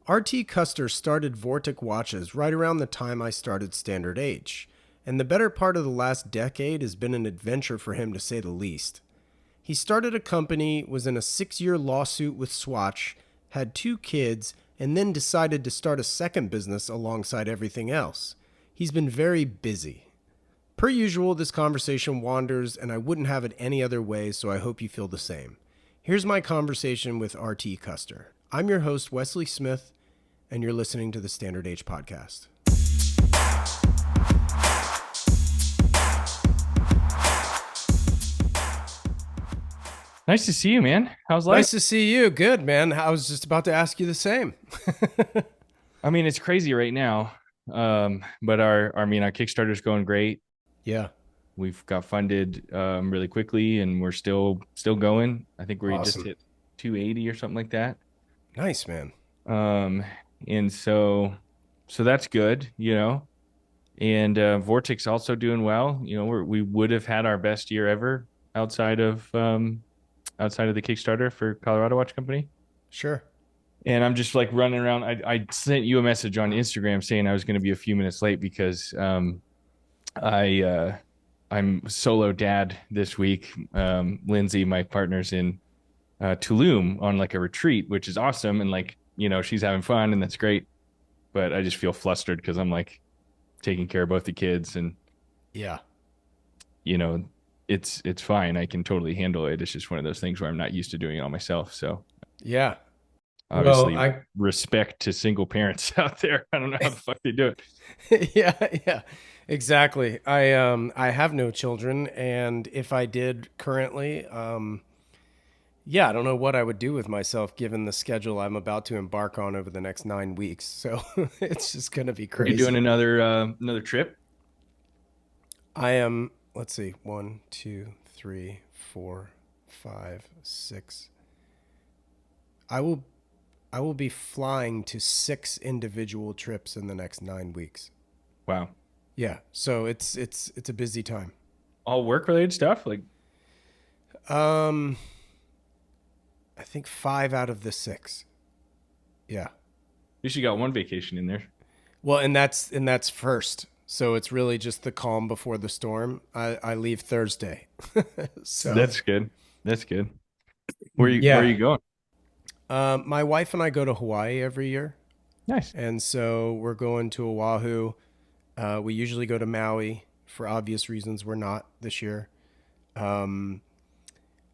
RT Custer started Vortic watches right around the time I started Standard H, and the better part of the last decade has been an adventure for him to say the least. He started a company, was in a 6-year lawsuit with Swatch, had 2 kids, and then decided to start a second business alongside everything else. He's been very busy. Per usual, this conversation wanders, and I wouldn't have it any other way, so I hope you feel the same. Here's my conversation with RT Custer. I'm your host, Wesley Smith, and you're listening to the Standard H podcast. Nice to see you, man. How's life? Nice to see you. Good, man. I was just about to ask you the same. I mean, it's crazy right now. But our Kickstarter's going great. Yeah. We've got funded really quickly, and we're still going. I think we just hit 280 or something like that. Nice, man. And so that's good, you know. And Vortic's also doing well. You know, we would have had our best year ever outside of the Kickstarter for Colorado Watch Company. Sure. And I'm just like running around. I sent you a message on Instagram saying I was going to be a few minutes late because I'm solo dad this week. Lindsay, my partner's in Tulum on like a retreat, which is awesome, and like, you know, she's having fun and that's great. But I just feel flustered because I'm like taking care of both the kids, and yeah, you know, it's fine. I can totally handle it. It's just one of those things where I'm not used to doing it all myself. So yeah. Obviously, respect to single parents out there. I don't know how the fuck they do it. Yeah, exactly. I have no children, and if I did currently, I don't know what I would do with myself given the schedule I'm about to embark on over the next 9 weeks. So it's just gonna be crazy. Are you doing another trip? I am. Let's see. 1, 2, 3, 4, 5, 6. I will be flying to 6 individual trips in the next 9 weeks. Wow. Yeah. So it's a busy time. All work related stuff? Like, I think 5 out of the 6. Yeah. At least you got one vacation in there. Well, and that's first. So it's really just the calm before the storm. I leave Thursday. So that's good. That's good. Where are you going? My wife and I go to Hawaii every year. Nice. And so we're going to Oahu. We usually go to Maui for obvious reasons. We're not this year.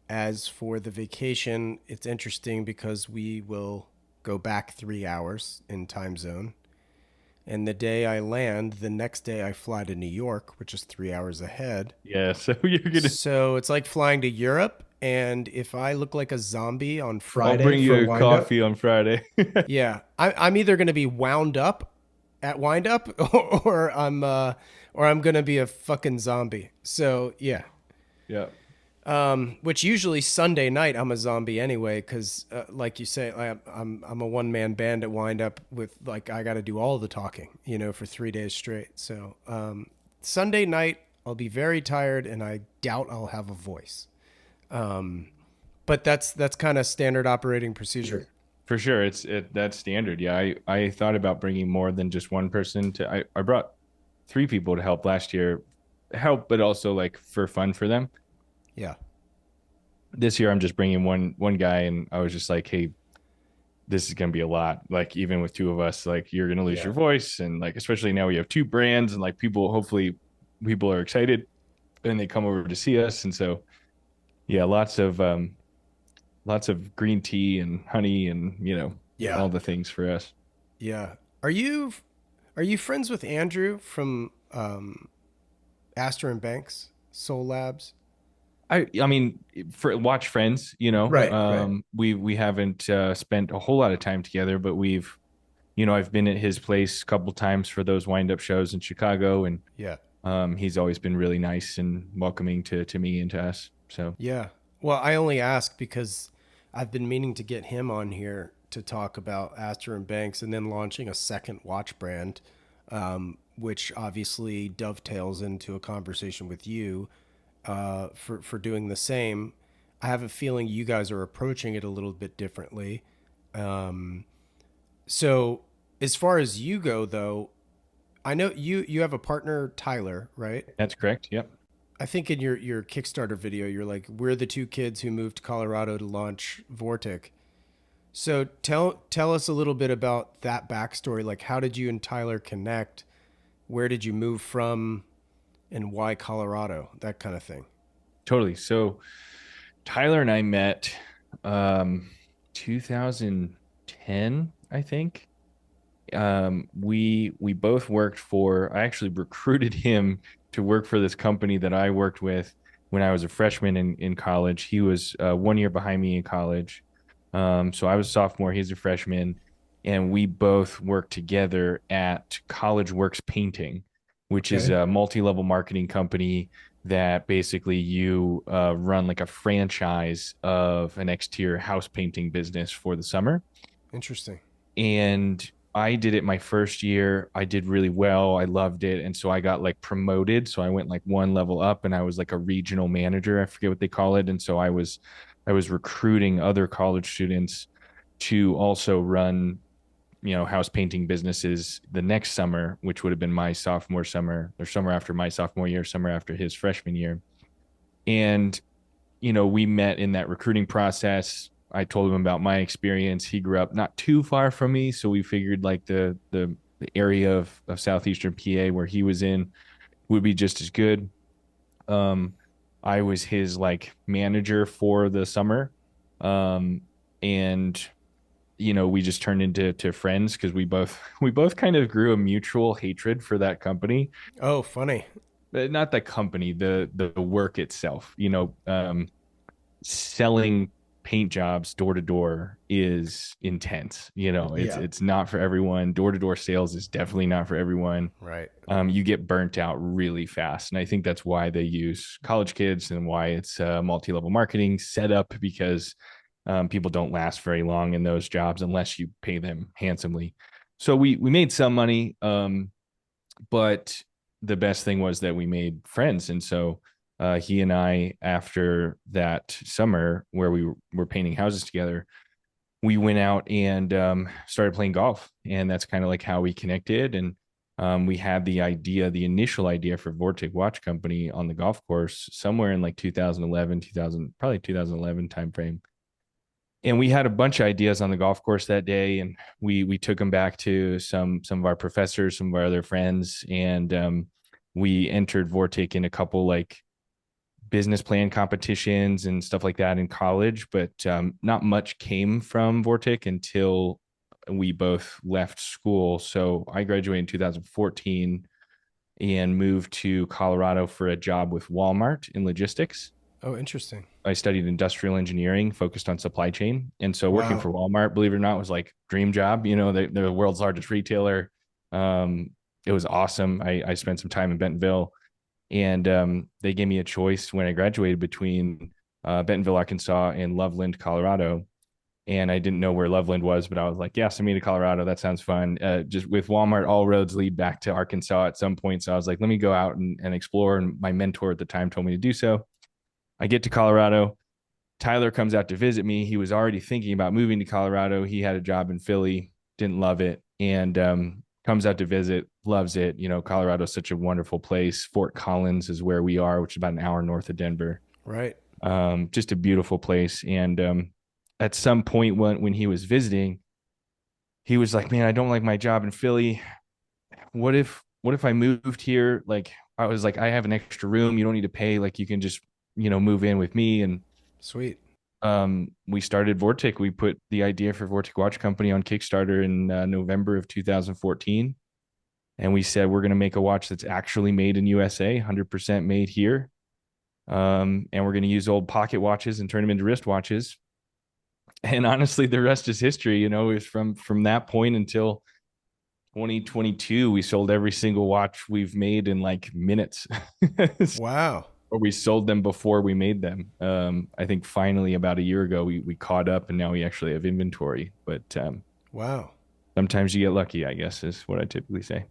As for the vacation, it's interesting because we will go back 3 hours in time zone. And the day I land, the next day I fly to New York, which is 3 hours ahead. Yeah, so you're gonna. So it's like flying to Europe. And if I look like a zombie on Friday, I'll bring you a coffee on Friday. Yeah, I'm either going to be wound up at wind up, or I'm going to be a fucking zombie. So yeah. Yeah. Which usually Sunday night I'm a zombie anyway, because like you say, I'm a one-man band at wind up with, like, I got to do all the talking, you know, for 3 days straight. So Sunday night I'll be very tired, and I doubt I'll have a voice. But that's kind of standard operating procedure. For sure. That's standard. Yeah. I thought about bringing more than just one person I brought 3 people to help last year, but also like for fun for them. Yeah. This year I'm just bringing one guy, and I was just like, hey, this is going to be a lot. Like, even with 2 of us, like, you're going to lose your voice. And like, especially now we have 2 brands, and like hopefully people are excited and they come over to see us. And so, yeah, lots of green tea and honey and, you know, all the things for us. Yeah. Are you friends with Andrew from Astor and Banks Soul Labs? I mean, for watch friends, you know, right. We haven't spent a whole lot of time together, but we've, you know, I've been at his place a couple times for those wind up shows in Chicago, and he's always been really nice and welcoming to me and to us. So yeah. Well, I only ask because I've been meaning to get him on here to talk about Astor and Banks, and then launching a second watch brand, which obviously dovetails into a conversation with you for doing the same. I have a feeling you guys are approaching it a little bit differently. So, as far as you go, though, I know you have a partner, Tyler, right? That's correct. Yep. I think in your Kickstarter video, you're like, we're the two kids who moved to Colorado to launch Vortic. So tell us a little bit about that backstory. Like, how did you and Tyler connect? Where did you move from, and why Colorado? That kind of thing. Totally. So Tyler and I met um 2010, I think. We both worked for, I actually recruited him to work for this company that I worked with when I was a freshman in college. He was 1 year behind me in college. So I was a sophomore, he's a freshman, and we both worked together at College Works Painting, which is Okay. a multi-level marketing company that basically you run like a franchise of an exterior house painting business for the summer. Interesting. And I did it my first year. I did really well. I loved it. And so I got like promoted. So I went like one level up and I was like a regional manager. I forget what they call it. And so I was recruiting other college students to also run, house painting businesses the next summer, which would have been my sophomore summer or summer after my sophomore year, summer after his freshman year. And we met in that recruiting process. I told him about my experience. He grew up not too far from me, so we figured like the area of southeastern PA where he was in would be just as good. Um, I was his like manager for the summer, and we just turned into friends because we both kind of grew a mutual hatred for that company. Oh, funny. Not the company, the work itself. Selling paint jobs door to door is intense. It's Yeah. it's not for everyone. Door to door sales is definitely not for everyone. Right. You get burnt out really fast, and I think that's why they use college kids and why it's multi level marketing set up because people don't last very long in those jobs unless you pay them handsomely. So we made some money, but the best thing was that we made friends, and so he and I, after that summer where we were painting houses together, we went out and started playing golf, and that's kind of like how we connected. And we had the initial idea for Vortic Watch Company on the golf course somewhere in like 2011, 2000, probably 2011 timeframe. And we had a bunch of ideas on the golf course that day, and we took them back to some of our professors, some of our other friends, and we entered Vortic in a couple like business plan competitions and stuff like that in college, but not much came from Vortic until we both left school. So I graduated in 2014 and moved to Colorado for a job with Walmart in logistics. Oh, interesting. I studied industrial engineering, focused on supply chain. And so working Wow. for Walmart, believe it or not, was like dream job. They're the world's largest retailer. It was awesome. I spent some time in Bentonville, and they gave me a choice when I graduated between Bentonville, Arkansas, and Loveland, Colorado. And I didn't know where Loveland was, but I was like, "Yeah, send me to Colorado. That sounds fun." Just with Walmart, all roads lead back to Arkansas at some point. So I was like, "Let me go out and explore." And my mentor at the time told me to do so. I get to Colorado. Tyler comes out to visit me. He was already thinking about moving to Colorado. He had a job in Philly, didn't love it, and comes out to visit, loves it. Colorado's such a wonderful place. Fort Collins is where we are, which is about an hour north of Denver. Right. Just a beautiful place. And at some point when he was visiting, he was like, "Man, I don't like my job in Philly. What if I moved here? Like, I was like, I have an extra room. You don't need to pay. Like, you can just move in with me." And Sweet. we started Vortic. We put the idea for Vortic Watch Company on Kickstarter in November of 2014. And we said, we're going to make a watch that's actually made in USA, 100% made here. And we're going to use old pocket watches and turn them into wrist watches. And honestly, the rest is history. Is from that point until 2022, we sold every single watch we've made in like minutes. Wow. Or we sold them before we made them. I think finally about a year ago we caught up, and now we actually have inventory. But Wow. sometimes you get lucky, I guess, is what I typically say.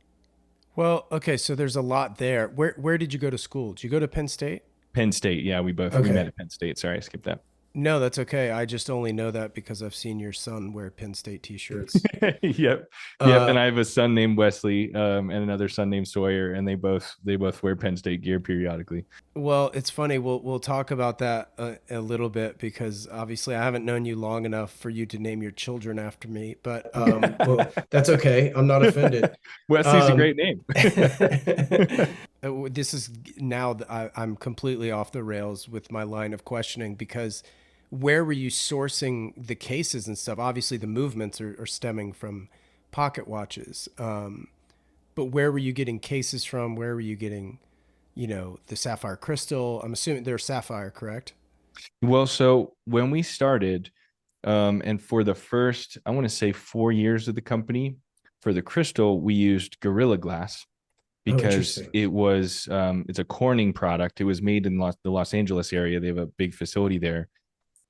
Well, okay, so there's a lot there. Where did you go to school? Did you go to Penn State? Penn State, yeah, we met Okay. at Penn State. Sorry, I skipped that. No, that's okay. I just only know that because I've seen your son wear Penn State t-shirts. Yep. Yep. Uh, And I have a son named Wesley, and another son named Sawyer, and they both wear Penn State gear periodically. well, it's funny. We'll talk about that a little bit because obviously I haven't known you long enough for you to name your children after me. But well, that's okay. I'm not offended. Wesley's a Um, great name. this is now that I'm completely off the rails with my line of questioning because where were you sourcing the cases and stuff? Obviously, the movements are stemming from pocket watches. But where were you getting cases from? Where were you getting, the sapphire crystal? I'm assuming they're sapphire, correct? Well, so when we started, and for the first, I want to say 4 years of the company, for the crystal, we used Gorilla Glass Oh, because interesting. it's a Corning product. It was made in the Los Angeles area. They have a big facility there.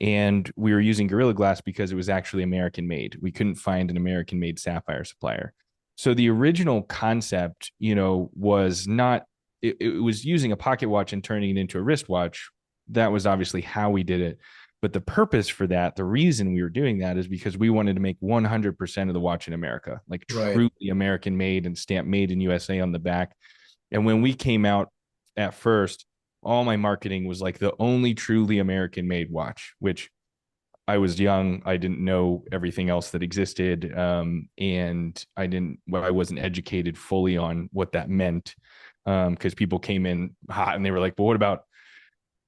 And we were using Gorilla Glass because it was actually American made. We couldn't find an American made sapphire supplier. So the original concept, was not, it was using a pocket watch and turning it into a wristwatch. That was obviously how we did it. But the purpose for that, the reason we were doing that is because we wanted to make 100% of the watch in America, like Right. truly American made and stamp made in USA on the back. And when we came out at first, all my marketing was like the only truly American made watch, which I was young. I didn't know everything else that existed. And I wasn't educated fully on what that meant. Because people came in hot and they were like, well, what about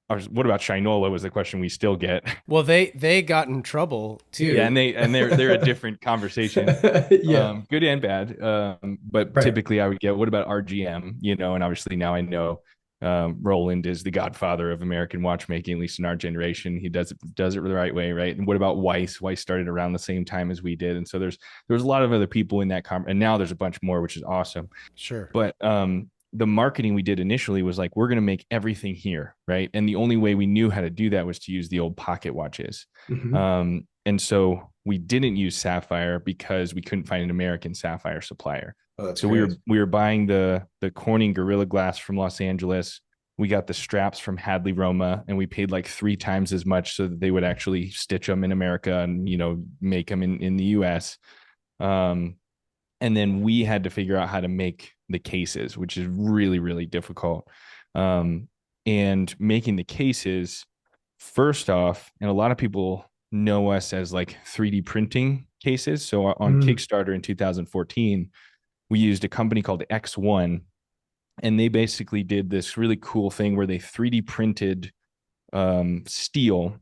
Shinola was the question we still get. Well, they got in trouble Yeah, too. they're a different conversation, Yeah. good and bad. But Right. typically I would get, what about RGM? And obviously now I know Roland is the godfather of American watchmaking, at least in our generation. He does it the right way, right? And what about Weiss? Weiss started around the same time as we did, and so there's a lot of other people in that and now there's a bunch more, which is awesome. Sure. But the marketing we did initially was like, we're going to make everything here, right? And the only way we knew how to do that was to use the old pocket watches. Hmm. And so we didn't use sapphire because we couldn't find an American sapphire supplier. Oh, that's So we great. were we were buying the Corning Gorilla Glass from Los Angeles. We got the straps from Hadley Roma, and we paid like 3 times as much so that they would actually stitch them in America and make them in the U.S. Um, and then we had to figure out how to make the cases, which is really really difficult. Um, and making the cases, first off, and a lot of people know us as like 3D printing cases. So on Mm. Kickstarter in 2014, we used a company called X1, and they basically did this really cool thing where they 3D printed steel,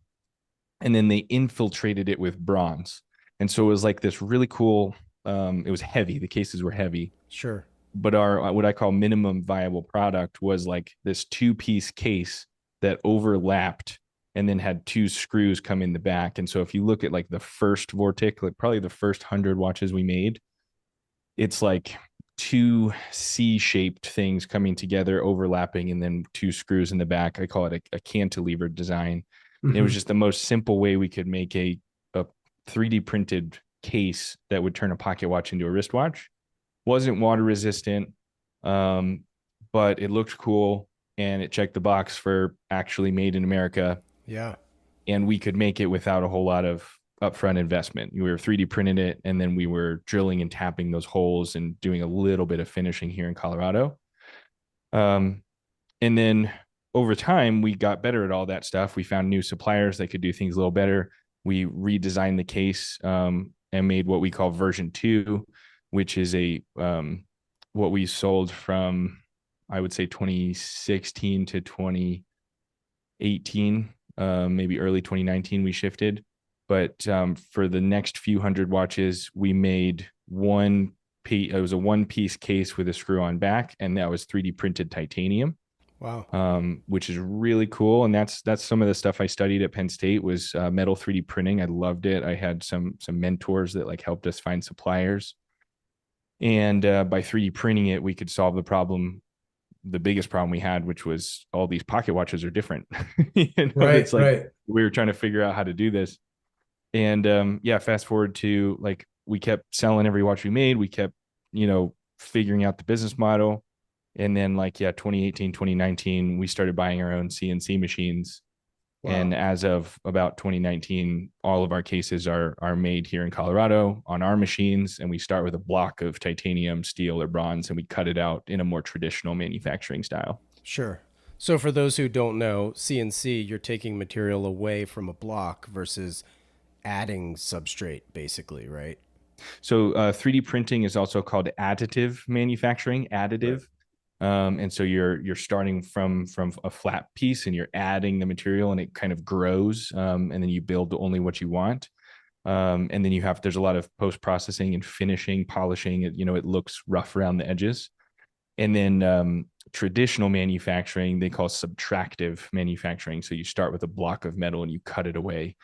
and then they infiltrated it with bronze. And so it was like this really cool. It was heavy. The cases were heavy, Sure. but our what I call minimum viable product was like this two-piece case that overlapped and then had two screws come in the back. And so if you look at like the first Vortic, like probably the first 100 watches we made, it's like two C-shaped things coming together, overlapping, and then two screws in the back. I call it a cantilever design. It was Hmm. just the most simple way we could make a 3D printed case that would turn a pocket watch into a wristwatch. Wasn't water resistant, um, but it looked cool and it checked the box for actually made in America. Yeah. And we could make it without a whole lot of upfront investment. We were 3D printing it, and then we were drilling and tapping those holes and doing a little bit of finishing here in Colorado. Um, and then over time, we got better at all that stuff. We found new suppliers that could do things a little better. We redesigned the case, and made what we call version two, which is what we sold from, I would say, 2016 to 2018, maybe early 2019, we shifted. But for the next few hundred watches, we made one piece. It was a one-piece case with a screw-on back, and that was 3D printed titanium, Wow. which is really cool. And that's some of the stuff I studied at Penn State was metal 3D printing. I loved it. I had some mentors that like helped us find suppliers, and by 3D printing it, we could solve the biggest problem we had, which was all these pocket watches are different. Right. It's like Right. we were trying to figure out how to do this. And yeah, fast forward to like we kept selling every watch we made. We kept, figuring out the business model. And then like, yeah, 2018, 2019, we started buying our own CNC machines. And Wow. as of about 2019, all of our cases are made here in Colorado on our machines, and we start with a block of titanium, steel, or bronze, and we cut it out in a more traditional manufacturing style. Sure. So for those who don't know, CNC, you're taking material away from a block versus adding substrate, basically, right? So 3D printing is also called additive manufacturing, Right. additive. And so you're starting from a flat piece and you're adding the material and it kind of grows, and then you build only what you want. And then there's a lot of post processing and finishing, polishing. It looks rough around the edges. And then traditional manufacturing they call subtractive manufacturing. So you start with a block of metal and you cut it away.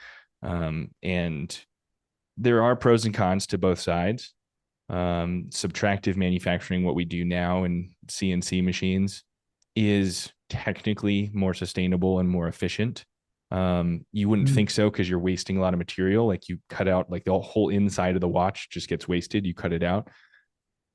And there are pros and cons to both sides. Subtractive manufacturing, what we do now in CNC machines, is technically more sustainable and more efficient. You wouldn't think so because you're wasting a lot of material. Like you cut out like the whole inside of the watch just gets wasted. You cut it out,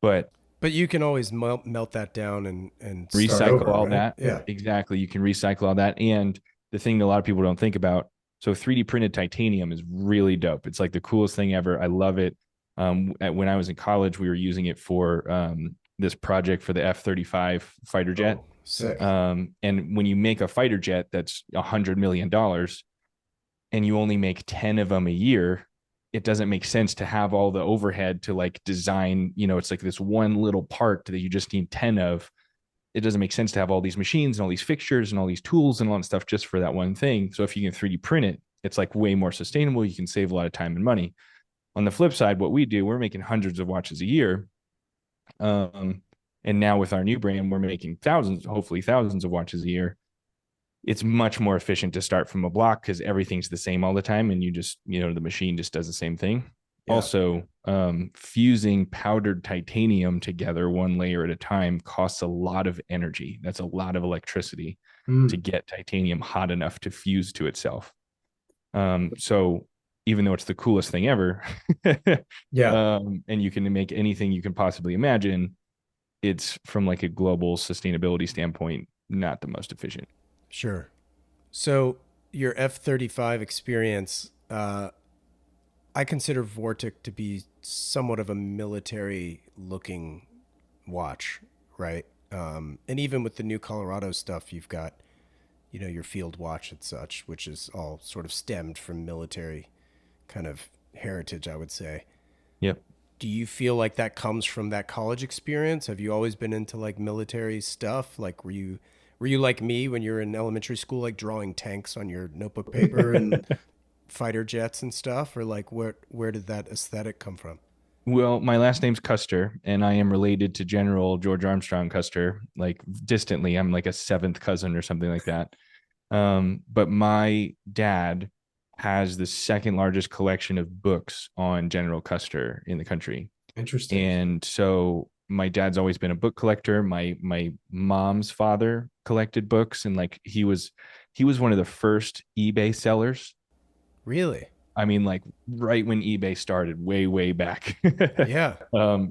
but But you can always melt that down and start recycle over, all right? that. Yeah. Exactly. You can recycle all that. And the thing that a lot of people don't think about, so 3D printed titanium is really dope. It's like the coolest thing ever. I love it. When I was in college, we were using it for this project for the F-35 fighter jet. Oh, sick. And when you make a fighter jet that's $100 million and you only make 10 of them a year, it doesn't make sense to have all the overhead to like design. It's like this one little part that you just need 10 of. It doesn't make sense to have all these machines and all these fixtures and all these tools and all that stuff just for that one thing. So if you can 3D print it, it's like way more sustainable. You can save a lot of time and money. On the flip side, what we do, we're making hundreds of watches a year. And now with our new brand, we're making thousands, hopefully thousands of watches a year. It's much more efficient to start from a block because everything's the same all the time. And the machine just does the same thing. Yeah. Also, fusing powdered titanium together one layer at a time costs a lot of energy. That's a lot of electricity to get titanium hot enough to fuse to itself. So even though it's the coolest thing ever, Yeah. and you can make anything you can possibly imagine, it's from like a global sustainability standpoint, not the most efficient. Sure. So your F-35 experience, I consider Vortic to be somewhat of a military looking watch, right? And even with the new Colorado stuff, you've got, your field watch and such, which is all sort of stemmed from military kind of heritage, I would say. Yep. Do you feel like that comes from that college experience? Have you always been into like military stuff? Like were you like me when you were in elementary school, like drawing tanks on your notebook paper and fighter jets and stuff? Or like where did that aesthetic come from? Well, my last name's Custer, and I am related to General George Armstrong Custer, like distantly. I'm like a seventh cousin or something like that. But my dad has the second largest collection of books on General Custer in the country. Interesting. And so my dad's always been a book collector. My mom's father collected books, and like he was one of the first eBay sellers. Really? I mean, like right when eBay started, way back. Yeah.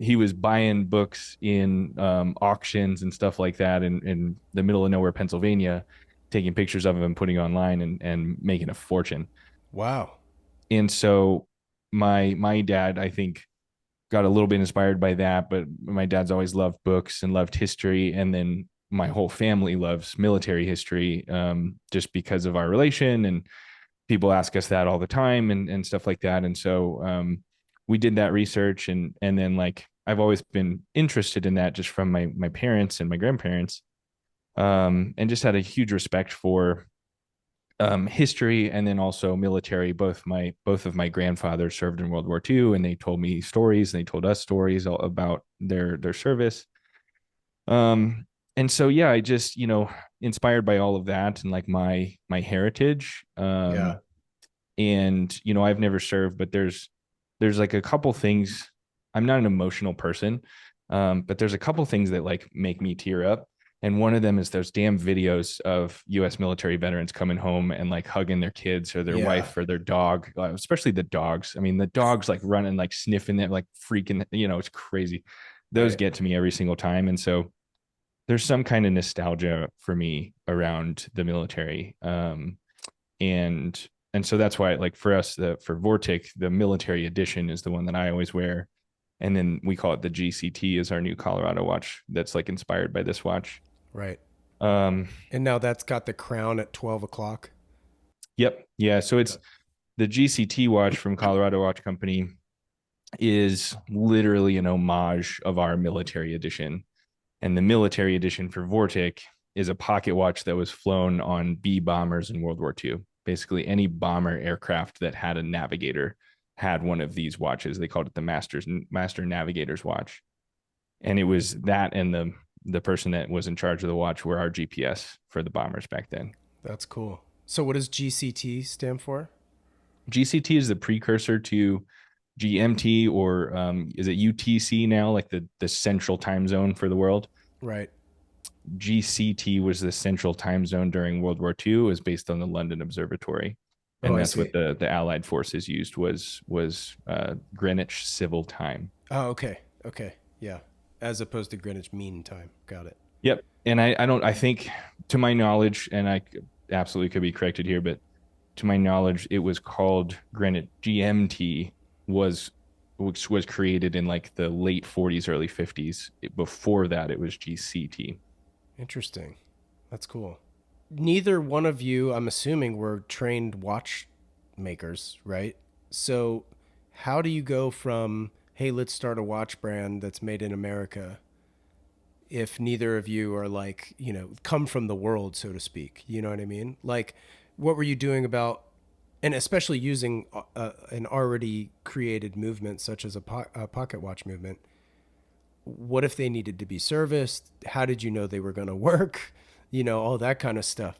He was buying books in auctions and stuff like that in the middle of nowhere, Pennsylvania, taking pictures of them and putting online and making a fortune. Wow. And so my dad, I think, got a little bit inspired by that, but my dad's always loved books and loved history. And then my whole family loves military history, just because of our relation, and people ask us that all the time and stuff like that. And so we did that research, and then like I've always been interested in that just from my parents and my grandparents, and just had a huge respect for history and then also military. Both of my grandfathers served in World War II, and they told me stories and they told us stories about their service. And so yeah, I just inspired by all of that and like my heritage. Yeah. And I've never served, but there's like a couple things. I'm not an emotional person, but there's a couple things that like make me tear up. And one of them is those damn videos of U.S. military veterans coming home and like hugging their kids or their Yeah. wife or their dog, especially the dogs. I mean, the dogs like running, like sniffing it, like freaking, it's crazy. Those Right. get to me every single time. And so there's some kind of nostalgia for me around the military. And so that's why, like, for us, for Vortic, the military edition is the one that I always wear, and then we call it the GCT, is our new Colorado watch that's like inspired by this watch. Right. um And now that's got the crown at 12 o'clock. yep, yeah, so it's the GCT watch from Colorado Watch Company is literally an homage of our military edition. And the military edition for Vortic is a pocket watch that was flown on B bombers in World War II. Basically, any bomber aircraft that had a navigator had one of these watches. They called it the Master Navigator's Watch. And it was that, and the person that was in charge of the watch were our GPS for the bombers back then. That's cool. So what does GCT stand for? GCT is the precursor to GMT, or is it UTC now, like the central time zone for the world? Right. GCT was the central time zone during World War II. It was based on the London Observatory, Oh, and I that's see. what the Allied forces used was Greenwich Civil Time. Oh, okay. Okay. Yeah. As opposed to Greenwich Mean Time. Got it. Yep. And I don't, I think, to my knowledge, and I absolutely could be corrected here, but to my knowledge, it was called Greenwich GMT, was which was created in like the late 40s, early 50s. Before that, it was GCT. Interesting. That's cool. Neither one of you, I'm assuming, were trained watchmakers, right? So, how do you go from, hey, let's start a watch brand that's made in America, if neither of you are like, come from the world, so to speak? You know what I mean? Like, what were you doing about, and especially using an already created movement such as a pocket watch movement? What if they needed to be serviced? How did you know they were going to work? All that kind of stuff.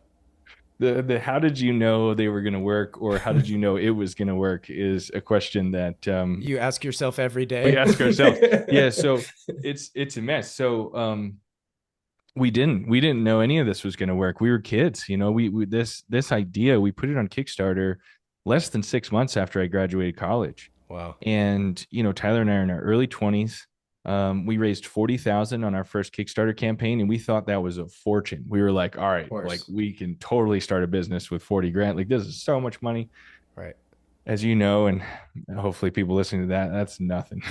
The how did you know they were going to work, or how did you know it was going to work, is a question that You ask yourself every we day. ask ourselves. Yeah, so it's a mess. So we didn't know any of this was going to work. We were kids, we this idea, we put it on Kickstarter less than 6 months after I graduated college. Wow. And Tyler and I are in our early 20s. We raised 40,000 on our first Kickstarter campaign, and we thought that was a fortune. We were like, all Of right, like, course. we can totally start a business with 40 grand. Like, this is so much money. Right. As you know, and hopefully people listening to that, that's nothing.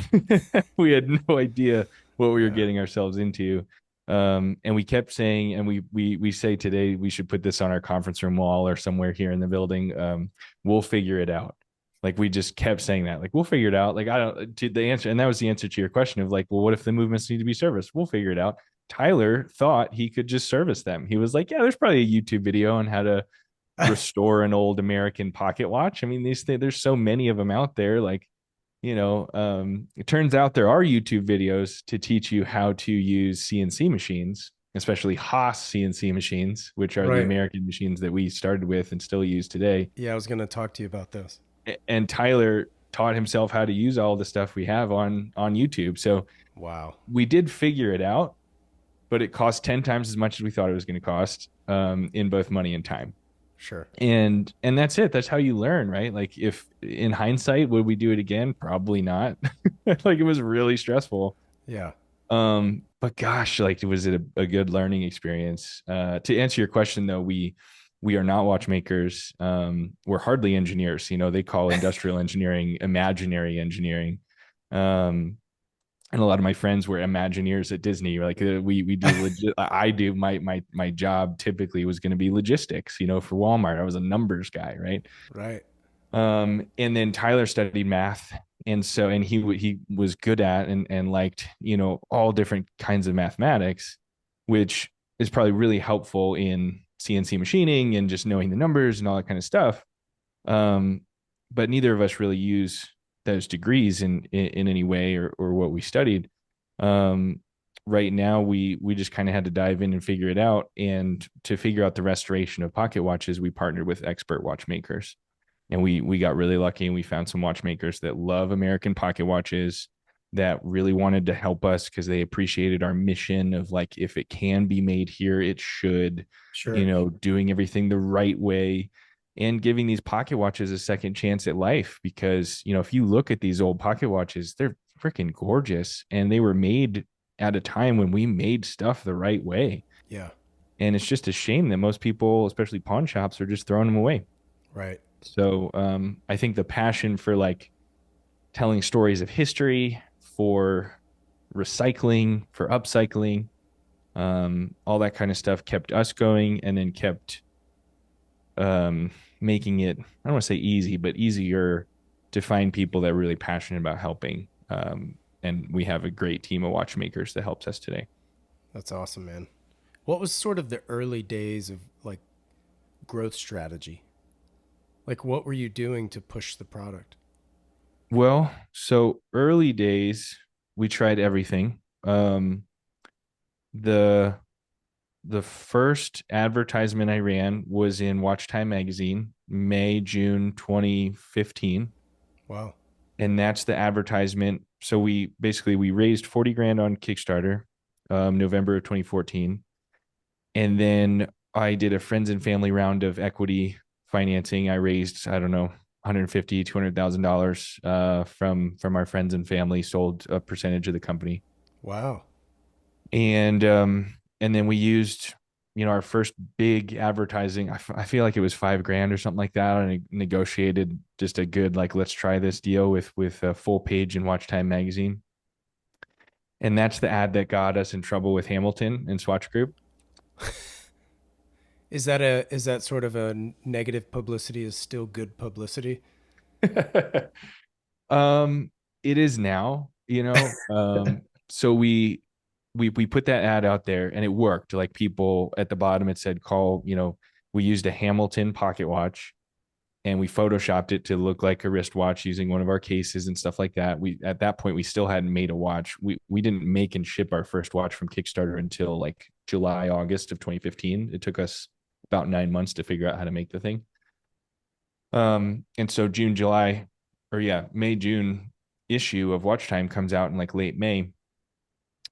We had no idea what we were Yeah. getting ourselves into. And we kept saying, and we say today, we should put this on our conference room wall or somewhere here in the building. We'll figure it out. Like, we just kept saying that, like, we'll figure it out. Like, I don't, to the answer, and that was the answer to your question of like, well, what if the movements need to be serviced? We'll figure it out. Tyler thought he could just service them. He was like, yeah, there's probably a YouTube video on how to restore an old American pocket watch. I mean, there's so many of them out there. Like, it turns out there are YouTube videos to teach you how to use CNC machines, especially Haas CNC machines, which are the Right. American machines that we started with and still use today. Yeah, I was going to talk to you about this. And Tyler taught himself how to use all the stuff we have on YouTube. So Wow. we did figure it out, but it cost 10 times as much as we thought it was going to cost, in both money and time. Sure. And that's it. That's how you learn, right? Like, if in hindsight, would we do it again? Probably not. Like, it was really stressful. Yeah. But gosh, like, was it a good learning experience? To answer your question though, we are not watchmakers. We're hardly engineers. They call industrial engineering imaginary engineering. And a lot of my friends were Imagineers at Disney. Like, we do legit. I do my job typically was going to be logistics. For Walmart, I was a numbers guy, right? Right. And then Tyler studied math, and he was good at and liked all different kinds of mathematics, which is probably really helpful in CNC machining and just knowing the numbers and all that kind of stuff. Um, but neither of us really use those degrees in any way, or what we studied. Um, right now, we just kind of had to dive in and figure it out. And to figure out the restoration of pocket watches, we partnered with expert watchmakers, and we got really lucky, and we found some watchmakers that love American pocket watches, that really wanted to help us because they appreciated our mission of, like, if it can be made here, it should, Sure. doing everything the right way, and giving these pocket watches a second chance at life. Because, if you look at these old pocket watches, they're freaking gorgeous, and they were made at a time when we made stuff the right way. Yeah. And it's just a shame that most people, especially pawn shops, are just throwing them away. Right. So I think the passion for like telling stories of history, for recycling, for upcycling, all that kind of stuff kept us going, and then kept making it, I don't want to say easy, but easier to find people that are really passionate about helping. And we have a great team of watchmakers that helps us today. That's awesome, man. What was sort of the early days of like growth strategy? Like, what were you doing to push the product? Well, so early days, we tried everything. The the first advertisement I ran was in Watch Time magazine, May, June 2015. Wow. And that's the advertisement. So we raised 40 grand on Kickstarter, November of 2014. And then I did a friends and family round of equity financing. I raised, I don't know, 150, $200,000 from our friends and family, sold a percentage of the company. Wow. And then we used, our first big advertising. I feel like it was 5 grand or something like that. And I negotiated just a good, like, let's try this deal with a full page in Watch Time magazine. And that's the ad that got us in trouble with Hamilton and Swatch Group. Is that sort of a negative publicity is still good publicity? um, it is now, so we put that ad out there and it worked. Like, people at the bottom, it said call, we used a Hamilton pocket watch and we photoshopped it to look like a wristwatch using one of our cases and stuff like that. We, at that point, we still hadn't made a watch. We didn't make and ship our first watch from Kickstarter until like July, August of 2015. It took us about 9 months to figure out how to make the thing. And so June, July, or yeah, May, June issue of Watch Time comes out in like late May,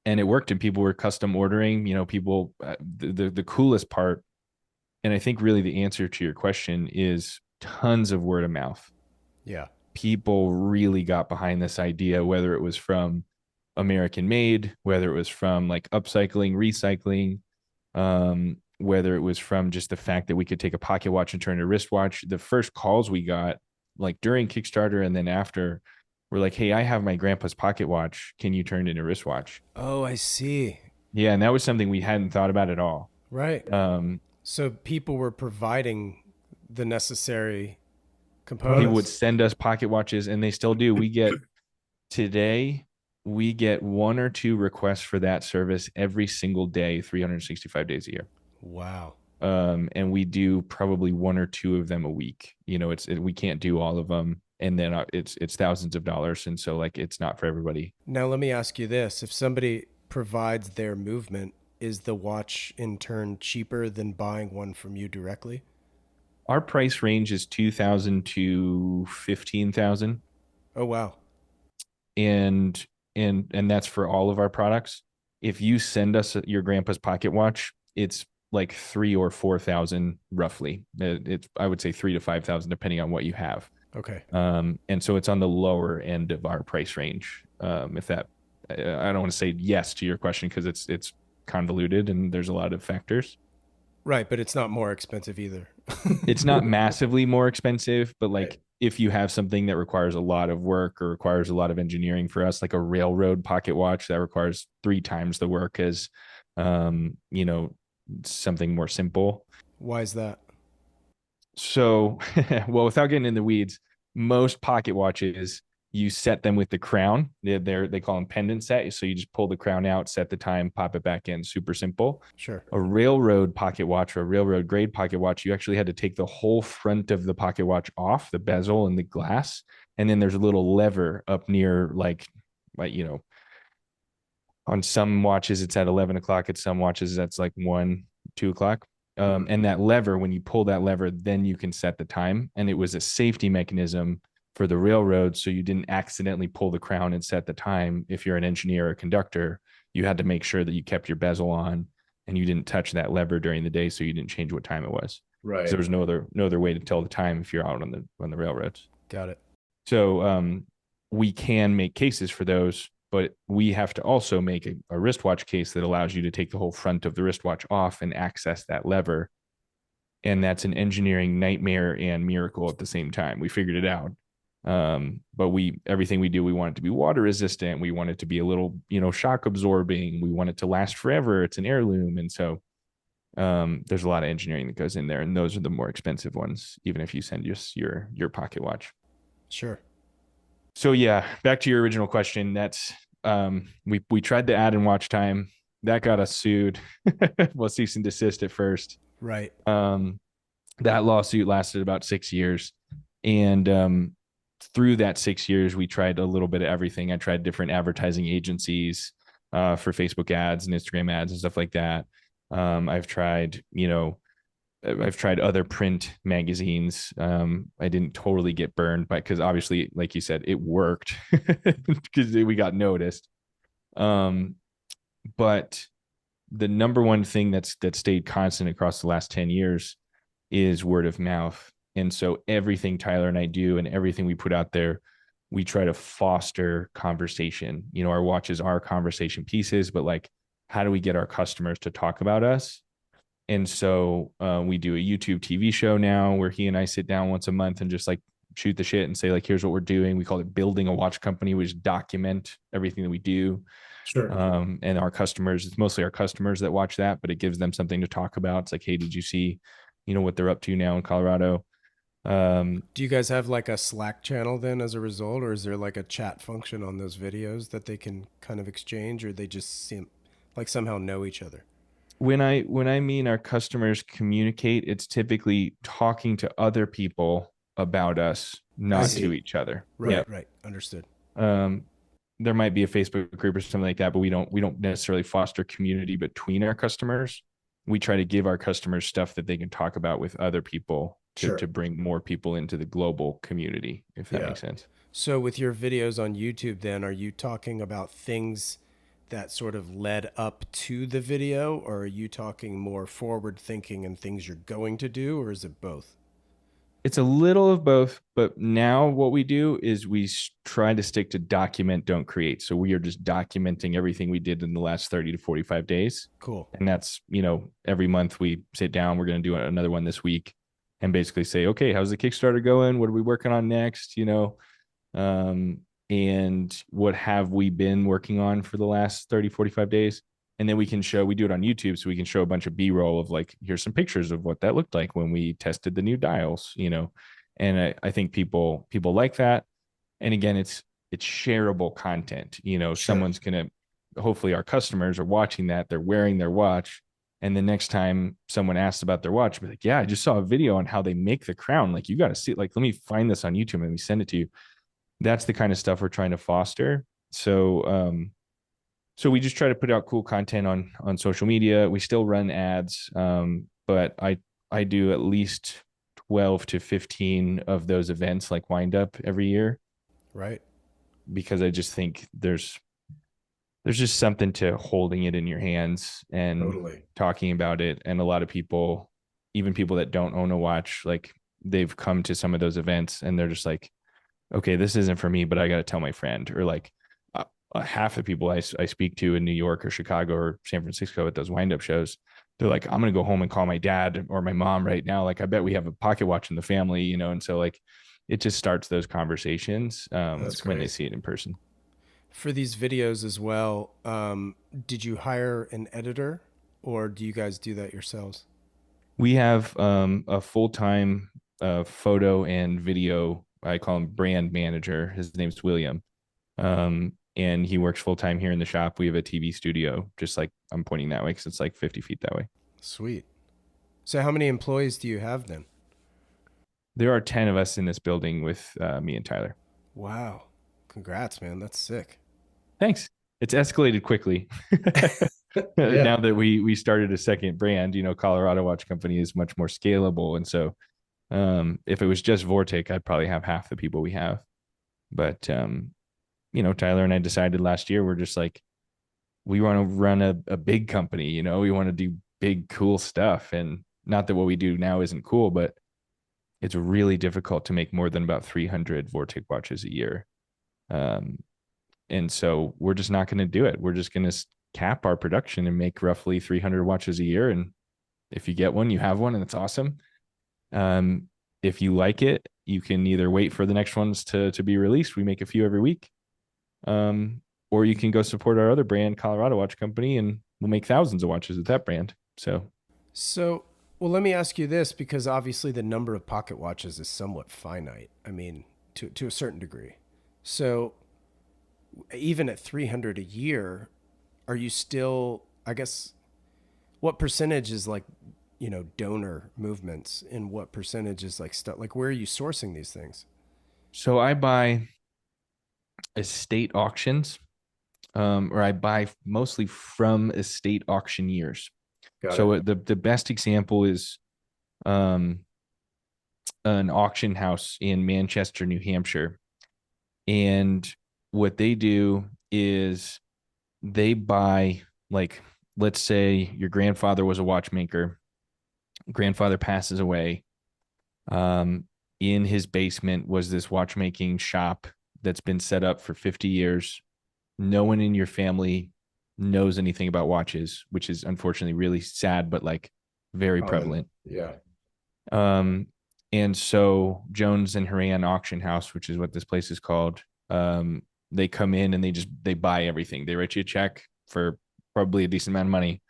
and it worked. And people were custom ordering. People. The coolest part, and I think really the answer to your question, is tons of word of mouth. Yeah. People really got behind this idea, whether it was from American Made, whether it was from like upcycling, recycling, whether it was from just the fact that we could take a pocket watch and turn it a wristwatch. The first calls we got, like during Kickstarter and then after, were like, "Hey, I have my grandpa's pocket watch. Can you turn it into a wristwatch?" Oh, I see. Yeah, and that was something we hadn't thought about at all. Right. Um, So people were providing the necessary People would components. send us pocket watches, and they still do. Today, we get one or two requests for that service every single day, 365 days a year. Wow. And we do probably one or two of them a week. We can't do all of them, and then it's thousands of dollars, and so like it's not for everybody. Now let me ask you this. If somebody provides their movement, is the watch in turn cheaper than buying one from you directly? Our price range is 2,000 to 15,000, Oh, wow. and and that's for all of our products. If you send us your grandpa's pocket watch, it's like 3 or 4,000 roughly. It's, I would say, 3 to 5,000 depending on what you have. Okay. And so it's on the lower end of our price range. If that, I don't want to say yes to your question because it's convoluted and there's a lot of factors. Right, but it's not more expensive either. It's not massively more expensive, but Right. like if you have something that requires a lot of work or requires a lot of engineering for us, like a railroad pocket watch that requires 3 times the work as, um, you know, something more simple. Why is that? So, well, without getting in the weeds, most pocket watches, you set them with the crown. They call them pendant set. So you just pull the crown out, set the time, pop it back in. Super simple. Sure. A railroad pocket watch or a railroad grade pocket watch, you actually had to take the whole front of the pocket watch off, the bezel and the glass, and then there's a little lever up near like on some watches it's at 11 o'clock, at some watches that's like 1, 2 o'clock. Mhm. And that lever, when you pull that lever, then you can set the time. And it was a safety mechanism for the railroad, so you didn't accidentally pull the crown and set the time. If you're an engineer or a conductor, you had to make sure that you kept your bezel on and you didn't touch that lever during the day, so you didn't change what time it was. Because Right. there was no other way to tell the time if you're out on the railroads. Got it. So we can make cases for those, but we have to also make a wristwatch case that allows you to take the whole front of the wristwatch off and access that lever. and that's an engineering nightmare and miracle at the same time. We figured it out. But everything we do, we want it to be water resistant. We want it to be a little, shock absorbing. We want it to last forever. It's an heirloom. And so there's a lot of engineering that goes in there, and those are the more expensive ones, even if you send just your pocket watch. Sure. So yeah, back to your original question. That's we tried to add in watch time. That got us sued. Well, cease and desist at first. Right. That lawsuit lasted about 6 years. And through that 6 years, we tried a little bit of everything. I tried different advertising agencies for Facebook ads and Instagram ads and stuff like that. I've tried, I've tried other print magazines. I didn't totally get burned, but because obviously, like you said, it worked because we got noticed. But the number one thing that stayed constant across the last 10 years is word of mouth. And so everything Tyler and I do and everything we put out there, we try to foster conversation. Our watches are conversation pieces, but like, how do we get our customers to talk about us? And so we do a YouTube TV show now where he and I sit down once a month and just like shoot the shit and say, like, here's what we're doing. We call it Building a Watch Company. We just document everything that we do. Sure. And our customers, it's mostly our customers that watch that, but it gives them something to talk about. It's like, hey, did you see, what they're up to now in Colorado? Do you guys have like a Slack channel then as a result, or is there like a chat function on those videos that they can kind of exchange, or they just seem like somehow know each other? When I mean our customers communicate, it's typically talking to other people about us, I not to see. each other. Right, Yeah. right. Understood. Um, there might be a Facebook group or something like that, but we don't necessarily foster community between our customers. We try to give our customers stuff that they can talk about with other people to Sure. to bring more people into the global community, if that Yeah. makes sense. So with your videos on YouTube then, are you talking about things that sort of led up to the video, or are you talking more forward thinking and things you're going to do, or is it both? It's a little of both, but now what we do is we try to stick to document, don't create. So we are just documenting everything we did in the last 30 to 45 days. Cool. And that's, every month we sit down, we're going to do another one this week and basically say, okay, how's the Kickstarter going? What are we working on next? Um, and what have we been working on for the last 30, 45 days? And then we do it on YouTube. So we can show a bunch of B-roll of like, here's some pictures of what that looked like when we tested the new dials, and I think people like that. And again, it's shareable content. Sure. Someone's going to, hopefully our customers are watching that, they're wearing their watch. And the next time someone asks about their watch, be like, yeah, I just saw a video on how they make the crown. Like, you got to see it. Like, let me find this on YouTube and let me send it to you. That's the kind of stuff we're trying to foster. So we just try to put out cool content on social media. We still run ads, but I do at least 12 to 15 of those events like wind up every year, Right. because I just think there's just something to holding it in your hands and Totally. talking about it. And a lot of people, even people that don't own a watch, like, they've come to some of those events and they're just like, okay, this isn't for me, but I got to tell my friend. Or like, half the people I speak to in New York or Chicago or San Francisco at those wind up shows, they're like, I'm going to go home and call my dad or my mom right now. Like, I bet we have a pocket watch in the family, And so like, it just starts those conversations That's when they great. see it in person. For these videos as well, did you hire an editor, or do you guys do that yourselves? We have a full-time photo and video, I call him brand manager. His name's William. And he works full time here in the shop. We have a TV studio, just like I'm pointing that way because it's like 50 feet that way. Sweet. So how many employees do you have then? There are 10 of us in this building with me and Tyler. Wow. Congrats, man. That's sick. Thanks. It's escalated quickly. Yeah. Now that we started a second brand, Colorado Watch Company is much more scalable. And so if it was just Vortic, I'd probably have half the people we have. But, Tyler and I decided last year, we're just like, we want to run a big company, we want to do big, cool stuff. And not that what we do now isn't cool, but it's really difficult to make more than about 300 Vortic watches a year. And so we're just not going to do it. We're just going to cap our production and make roughly 300 watches a year. And if you get one, you have one, and it's awesome. Um, if you like it, you can either wait for the next ones to be released. We make a few every week. Um, or you can go support our other brand, Colorado Watch Company, and we'll make thousands of watches with that brand. So So, well, let me ask you this because obviously the number of pocket watches is somewhat finite. I mean, to a certain degree. So, even at 300 a year, are you still, I guess, what percentage is like, donor movements and what percentage is like stuff? Like, where are you sourcing these things? so I buy estate auctions, or I buy mostly from estate auctioneers. Got it. So the best example is um, an auction house in Manchester, New Hampshire, and what they do is they buy, like, let's say your grandfather was a watchmaker, grandfather passes away. Um, in his basement was this watchmaking shop that's been set up for 50 years. No one in your family knows anything about watches, which is unfortunately really sad, but like very Common. prevalent. Yeah. Um, and so Jones and Haran Auction House, which is what this place is called, they come in and they buy everything. They write you a check for probably a decent amount of money,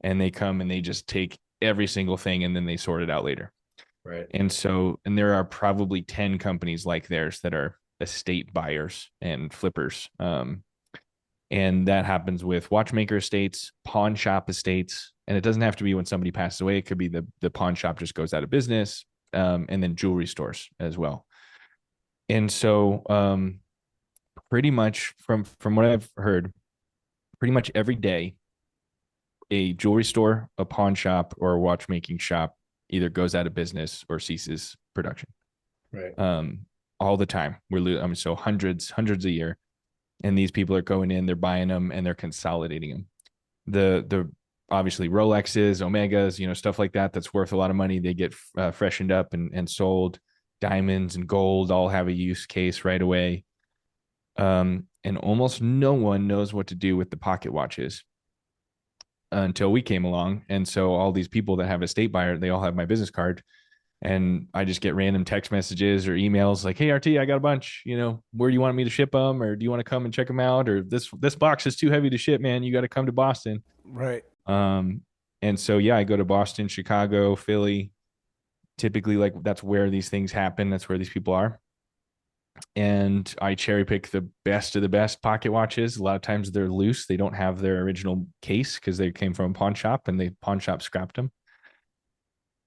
and they come and they just take every single thing and then they sort it out later. Right. And there are probably 10 companies like theirs that are estate buyers and flippers. And that happens with watchmaker estates, pawn shop estates, and it doesn't have to be when somebody passes away. It could be the pawn shop just goes out of business, and then jewelry stores as well. And so, pretty much from what I've heard, pretty much every day, a jewelry store, a pawn shop, or a watchmaking shop either goes out of business or ceases production. Right. Um, all the time. I mean, so hundreds a year, and these people are going in, they're buying them, and they're consolidating them. The obviously Rolexes, Omegas, stuff like that that's worth a lot of money. They get freshened up and sold. Diamonds and gold all have a use case right away. And almost no one knows what to do with the pocket watches until we came along. And so all these people that have a state buyer, they all have my business card. And I just get random text messages or emails like, "Hey RT, I got a bunch. Where do you want me to ship them, or do you want to come and check them out, or this box is too heavy to ship, man. You got to come to Boston." Right. Um, and so yeah, I go to Boston, Chicago, Philly. Typically, like that's where these things happen. That's where these people are. And I cherry pick the best of the best pocket watches. A lot of times they're loose. They don't have their original case because they came from a pawn shop and the pawn shop scrapped them.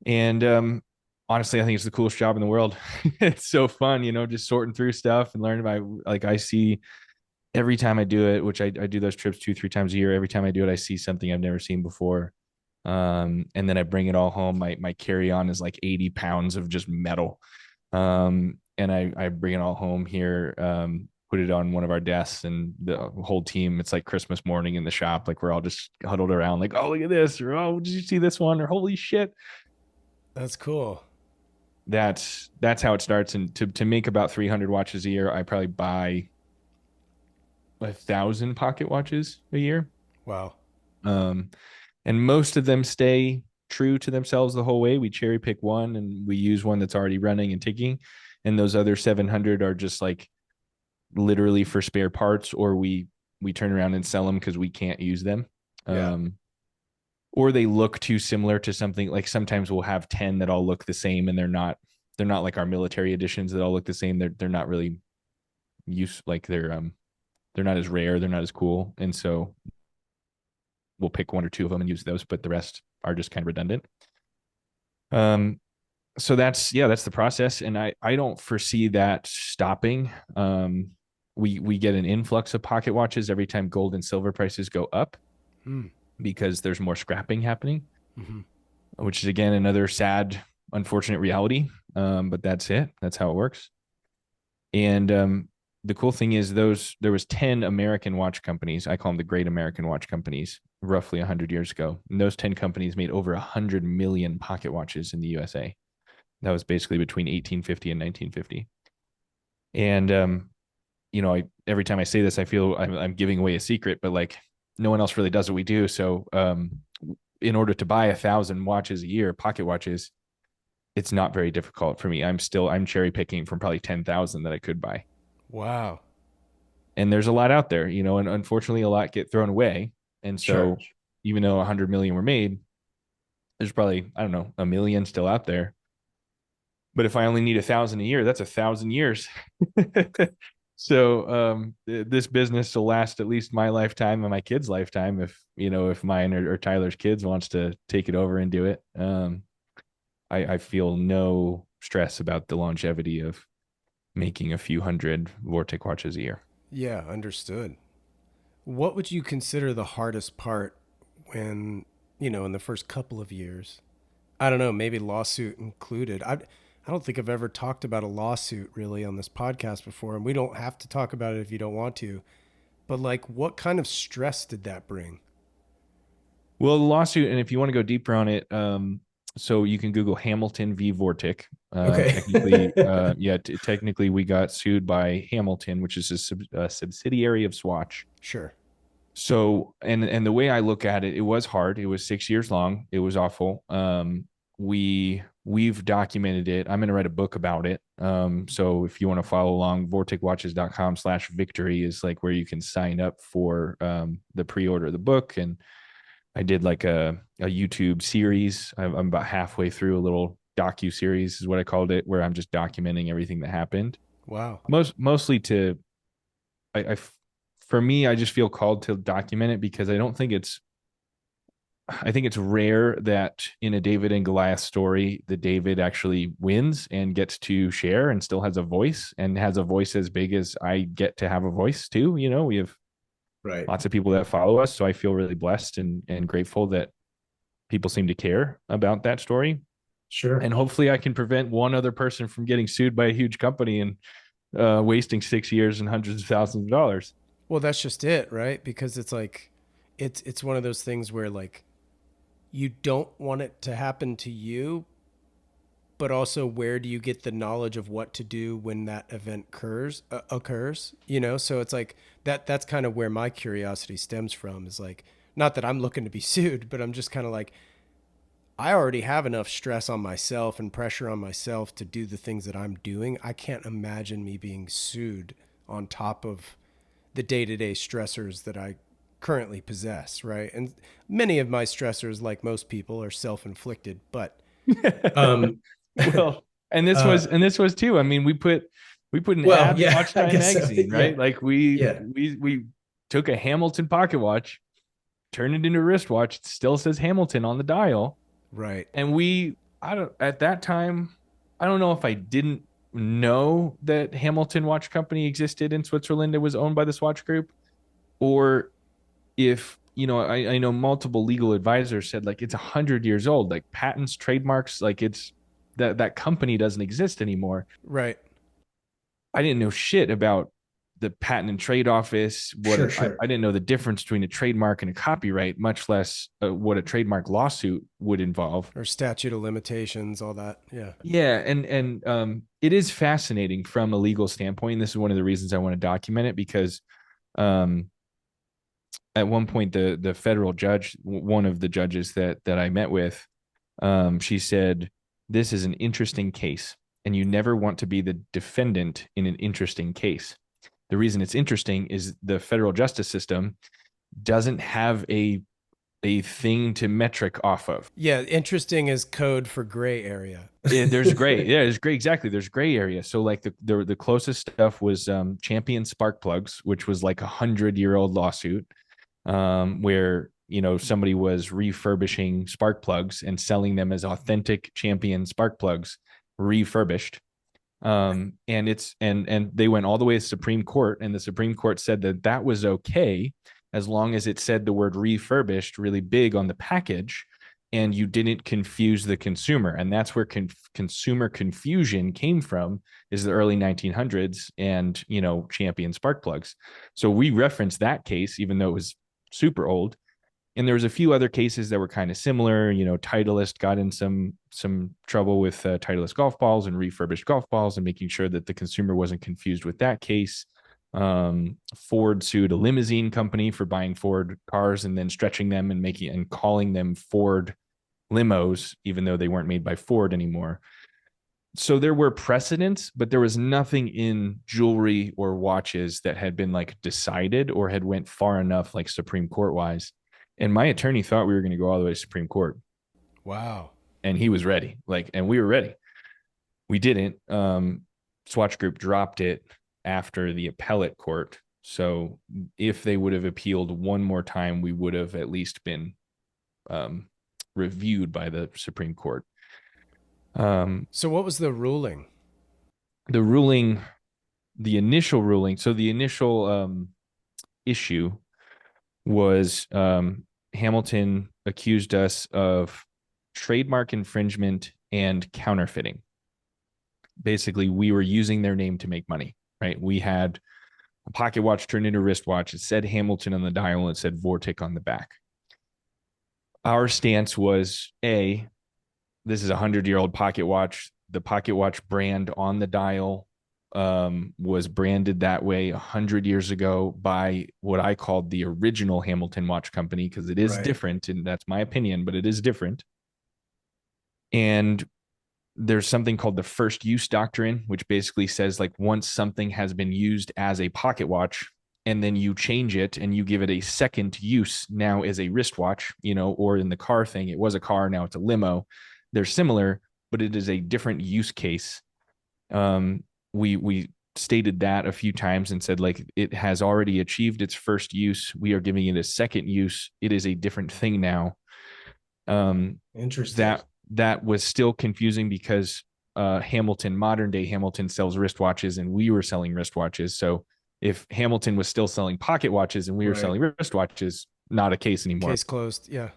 And honestly, I think it's the coolest job in the world. It's so fun, just sorting through stuff and learning about, like, I see every time I do it, which I do those trips 2-3 times a year. Every time I do it, I see something I've never seen before. And then I bring it all home. My carry on is like 80 pounds of just metal. And I bring it all home here, put it on one of our desks, and the whole team, it's like Christmas morning in the shop. Like we're all just huddled around, like, "Oh, look at this," or, "Oh, did you see this one?" or, "Holy shit." That's cool. That's how it starts. And to make about 300 watches a year, I probably buy 1,000 pocket watches a year. Wow. Um, and most of them stay true to themselves the whole way. We cherry pick one and we use one that's already running and ticking. And those other 700 are just like literally for spare parts, or we turn around and sell them because we can't use them. Yeah. Or they look too similar to something. Like sometimes we'll have 10 that all look the same, and they're not like our military editions that all look the same. They're not really like they're not as rare, they're not as cool. And so we'll pick one or two of them and use those, but the rest are just kind of redundant. Um, so that's the process, and I don't foresee that stopping. We get an influx of pocket watches every time gold and silver prices go up Mm. because there's more scrapping happening, Hmm. which is again another sad, unfortunate reality. But that's it. That's how it works. And the cool thing is there was 10 American watch companies. I call them the Great American Watch Companies, roughly 100 years ago. And those 10 companies made over 100 million pocket watches in the USA. That was basically between 1850 and 1950. And every time I say this, I feel I'm giving away a secret, but like no one else really does what we do. So in order to buy 1,000 watches a year, pocket watches, it's not very difficult for me. I'm cherry picking from probably 10,000 that I could buy. Wow. And there's a lot out there, and unfortunately a lot get thrown away. And Sure. so even though 100 million were made, there's probably, I don't know, a million still out there. But if I only need 1,000 a year, that's 1,000 years. So this business will last at least my lifetime and my kids' lifetime. If mine or Tyler's kids wants to take it over and do it, I feel no stress about the longevity of making a few hundred Vortic watches a year. Yeah, understood. What would you consider the hardest part when, in the first couple of years? I don't know, maybe lawsuit included. I don't think I've ever talked about a lawsuit really on this podcast before, and we don't have to talk about it if you don't want to. But like, what kind of stress did that bring? Well, the lawsuit, and if you want to go deeper on it, so you can Google Hamilton v. Vortic. Okay. Technically, we got sued by Hamilton, which is a subsidiary of Swatch. Sure. So, and the way I look at it, it was hard. It was 6 years long. It was awful. We've documented it. I'm going to write a book about it. So if you want to follow along, vorticwatches.com/victory is like where you can sign up for the pre-order of the book. And I did like a YouTube series. I'm about halfway through a little docu series is what I called it, where I'm just documenting everything that happened. Wow. Mostly to, I for me, I just feel called to document it because I think it's rare that in a David and Goliath story, the David actually wins and gets to share and still has a voice and has a voice as big as I get to have a voice too. We have Right. lots of people that follow us. So I feel really blessed and grateful that people seem to care about that story. Sure. And hopefully I can prevent one other person from getting sued by a huge company and wasting 6 years and hundreds of thousands of dollars. Well, that's just it, right? Because it's like, it's one of those things where like you don't want it to happen to you, but also where do you get the knowledge of what to do when that event occurs, so it's like that's kind of where my curiosity stems from, is like, not that I'm looking to be sued, but I'm just kind of like, I already have enough stress on myself and pressure on myself to do the things that I'm doing. I can't imagine me being sued on top of the day-to-day stressors that I currently possess, right? And many of my stressors, like most people, are self-inflicted, but um Well, uh and this was too. I mean, we put an well, ad in yeah, Watch I Time guess so. magazine, Yeah. right? Like we Yeah. we we took a Hamilton pocket watch, turned it into a wristwatch. It still says Hamilton on the dial, Right. and I don't at that time, I don't know if I didn't know that Hamilton Watch Company existed in Switzerland. It was owned by the Swatch Group, or if I know multiple legal advisors said like it's 100 years old, like patents, trademarks, like it's that company doesn't exist anymore. Right. I didn't know shit about the patent and trade office. Sure, I sure. didn't know the difference between a trademark and a copyright, much less what a trademark lawsuit would involve. Or statute of limitations, all that. Yeah. Yeah, and it is fascinating from a legal standpoint. This is one of the reasons I want to document it because um, at one point the federal judge, one of the judges that I met with, she said, "This is an interesting case, and you never want to be the defendant in an interesting case. The reason it's interesting is the federal justice system doesn't have a thing to metric off of. Yeah, interesting is code for gray area. There's gray, yeah, there's gray, exactly. There's gray area. So like the closest stuff was Champion spark plugs, which was like 100-year-old lawsuit, where somebody was refurbishing spark plugs and selling them as authentic Champion spark plugs refurbished. And they went all the way to Supreme Court, and the Supreme Court said that was okay as long as it said the word refurbished really big on the package and you didn't confuse the consumer. And that's where consumer confusion came from, is the early 1900s and Champion spark plugs. So we referenced that case even though it was super old. And there was a few other cases that were kind of similar. Titleist got in some trouble with Titleist golf balls and refurbished golf balls, and making sure that the consumer wasn't confused with that case. Ford sued a limousine company for buying Ford cars and then stretching them and calling them Ford limos, even though they weren't made by Ford anymore. So there were precedents, but there was nothing in jewelry or watches that had been like decided or had went far enough like Supreme Court wise. And my attorney thought we were going to go all the way to Supreme Court, Wow. and he was ready. Like, and we were ready. We didn't. Swatch Group dropped it after the appellate court. So if they would have appealed one more time, we would have at least been um, reviewed by the Supreme Court. So what was the ruling? The ruling, the initial ruling, so the initial issue was Hamilton accused us of trademark infringement and counterfeiting. Basically, we were using their name to make money, right? We had a pocket watch turned into a wristwatch. It said Hamilton on the dial and it said Vortic on the back. Our stance was this is a 100-year-old pocket watch. The pocket watch brand on the dial was branded that way 100 years ago by what I called the original Hamilton Watch Company, because it is different, and that's my opinion, but it is different. And there's something called the first use doctrine, which basically says like once something has been used as a pocket watch and then you change it and you give it a second use now as a wristwatch, or in the car thing, it was a car, now it's a limo. They're similar, but it is a different use case. We stated that a few times and said like it has already achieved its first use. We are giving it a second use. It is a different thing now. Interesting. That was still confusing because modern day Hamilton sells wristwatches and we were selling wristwatches. So if Hamilton was still selling pocket watches and we were selling wristwatches, not a case anymore. Case closed. Yeah.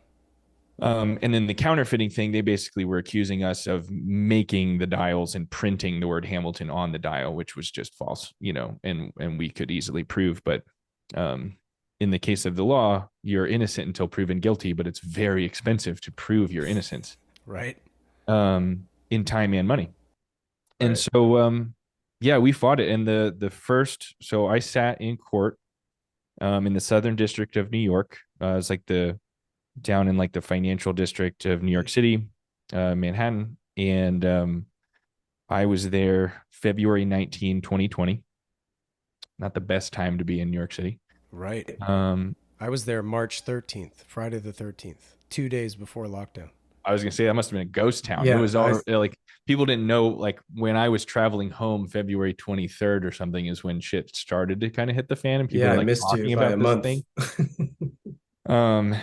And then the counterfeiting thing, they basically were accusing us of making the dials and printing the word Hamilton on the dial, which was just false, and we could easily prove. But in the case of the law, you're innocent until proven guilty, but it's very expensive to prove your innocence. Right. In time and money. And so, we fought it. And so I sat in court in the Southern District of New York. It's like down in like the financial district of New York City, Manhattan. And I was there February 19, 2020. Not the best time to be in New York City. Right. I was there March 13th, Friday the 13th, 2 days before lockdown. I was gonna say that must have been a ghost town. Yeah, it was all like people didn't know. Like when I was traveling home, February 23rd or something is when shit started to kind of hit the fan, and people were like talking about this thing.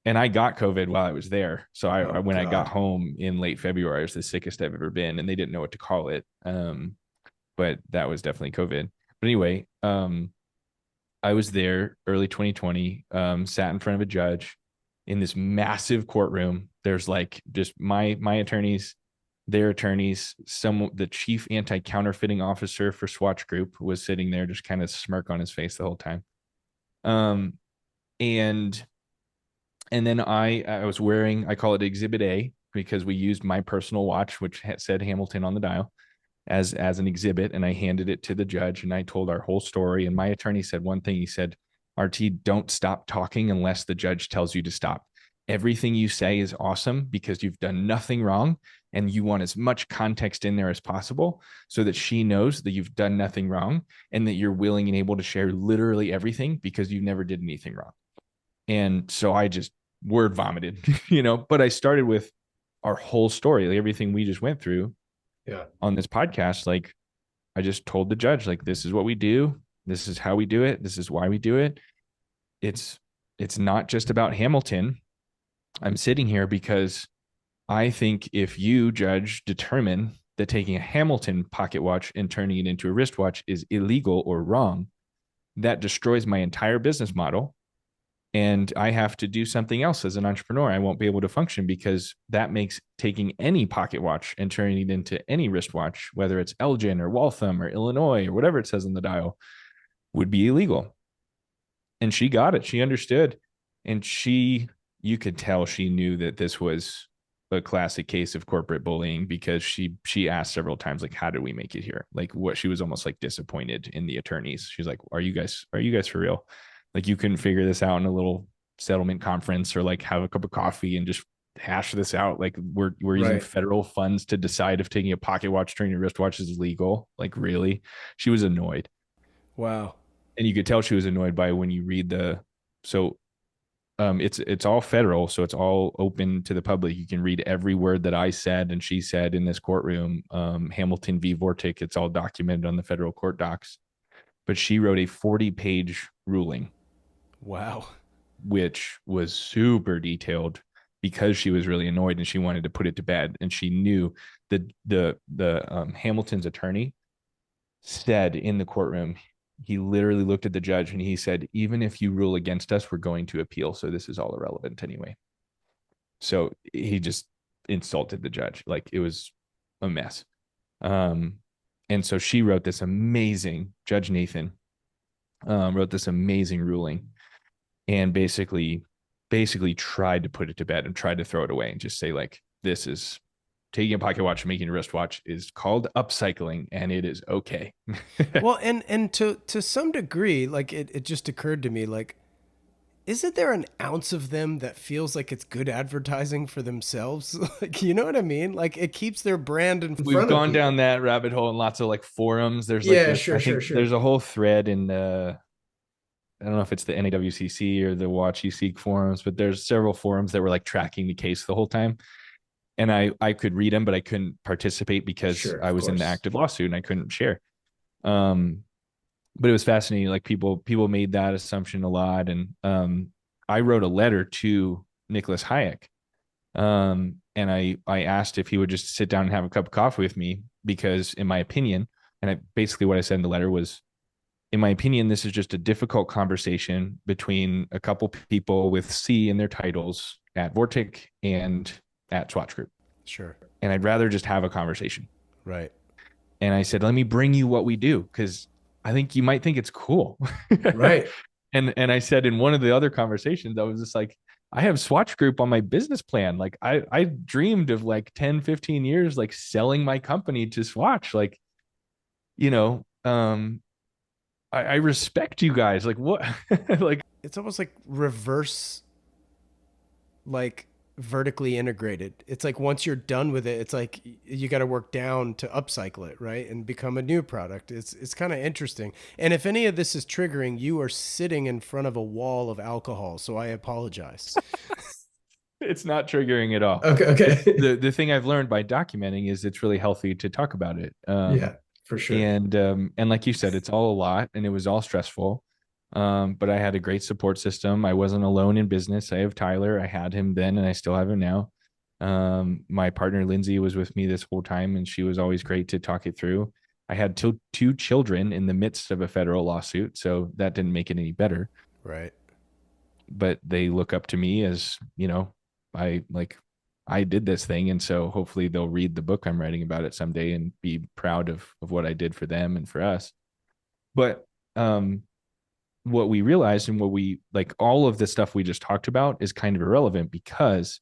And I got COVID while I was there. So when I got home in late February, I was the sickest I've ever been, and they didn't know what to call it. But that was definitely COVID. But anyway, I was there early 2020. Sat in front of a judge in this massive courtroom. There's like just my attorneys, their attorneys, the chief anti-counterfeiting officer for Swatch Group was sitting there, just kind of smirk on his face the whole time. And then I was wearing, I call it Exhibit A because we used my personal watch, which said Hamilton on the dial, as an exhibit, and I handed it to the judge and I told our whole story. And my attorney said one thing. He said, "RT, don't stop talking unless the judge tells you to stop. Everything you say is awesome because you've done nothing wrong, and you want as much context in there as possible so that she knows that you've done nothing wrong and that you're willing and able to share literally everything because you never did anything wrong." And so I just word vomited, but I started with our whole story, like everything we just went through on this podcast. Like I just told the judge, like, this is what we do. This is how we do it. This is why we do it. It's not just about Hamilton. I'm sitting here because I think if you, judge, determine that taking a Hamilton pocket watch and turning it into a wristwatch is illegal or wrong, that destroys my entire business model. And I have to do something else as an entrepreneur. I won't be able to function because that makes taking any pocket watch and turning it into any wristwatch, whether it's Elgin or Waltham or Illinois or whatever it says on the dial, would be illegal. And she got it. She understood. And you could tell she knew that this was a classic case of corporate bullying because she asked several times, like, how did we make it here? Like what, she was almost like disappointed in the attorneys. She's like, are you guys for real? Like you couldn't figure this out in a little settlement conference or like have a cup of coffee and just hash this out. Like we're using Right. federal funds to decide if taking a pocket watch during your wristwatch is legal. Like really, she was annoyed, Wow. and you could tell she was annoyed by when you read the. So it's all federal, so it's all open to the public. You can read every word that I said and she said in this courtroom. Hamilton v. Vortic. It's all documented on the federal court docs. But she wrote a 40-page ruling, Wow. which was super detailed because she was really annoyed and she wanted to put it to bed. And she knew that the Hamilton's attorney said in the courtroom, he literally looked at the judge and he said, even if you rule against us, we're going to appeal. So this is all irrelevant anyway. So he just insulted the judge. Like it was a mess. Um, and so she wrote this amazing, Judge Nathan wrote this amazing ruling and basically tried to put it to bed and tried to throw it away and just say like, this is taking a pocket watch and making a wristwatch is called upcycling and it is okay. Well, and to some degree, like it just occurred to me, like, isn't there an ounce of them that feels like it's good advertising for themselves? Like, you know what I mean? Like it keeps their brand in We've front of gone down people. that rabbit hole in lots of like forums. There's like Yeah, this, sure, I sure, think sure. there's a whole thread in I don't know if it's the NAWCC or the Watch You Seek forums, but there's several forums that were like tracking the case the whole time. And I could read them, but I couldn't participate because Sure, I of was in the course. active lawsuit and I couldn't share. Um, but it was fascinating. Like people made that assumption a lot, and I wrote a letter to Nicholas Hayek, and I asked if he would just sit down and have a cup of coffee with me because, in my opinion, and basically what I said in the letter was, in my opinion, this is just a difficult conversation between a couple people with C in their titles at Vortic and at Swatch Group, Sure. and I'd rather just have a conversation. Right. And I said, let me bring you what we do because I think you might think it's cool. Right. And I said in one of the other conversations, I was just like, I have Swatch Group on my business plan. Like I dreamed of like 10, 15 years, like selling my company to Swatch. Like, you know, I respect you guys. Like what like It's almost like reverse, like vertically integrated. It's like once you're done with it, it's like you got to work down to upcycle it, right? And become a new product. It's kind of interesting. And if any of this is triggering, you are sitting in front of a wall of alcohol, so I apologize. it's not triggering at all. Okay, It's okay. the thing I've learned by documenting is it's really healthy to talk about it. Yeah, for sure. And like you said, it's all a lot and it was all stressful. But I had a great support system. I wasn't alone in business. I have Tyler. I had him then and I still have him now. My partner Lindsay was with me this whole time and she was always great to talk it through. I had two children in the midst of a federal lawsuit, so that didn't make it any better. Right. But they look up to me as, I like I did this thing, and so hopefully they'll read the book I'm writing about it someday and be proud of what I did for them and for us. But what we realized and what we like, all of the stuff we just talked about is kind of irrelevant because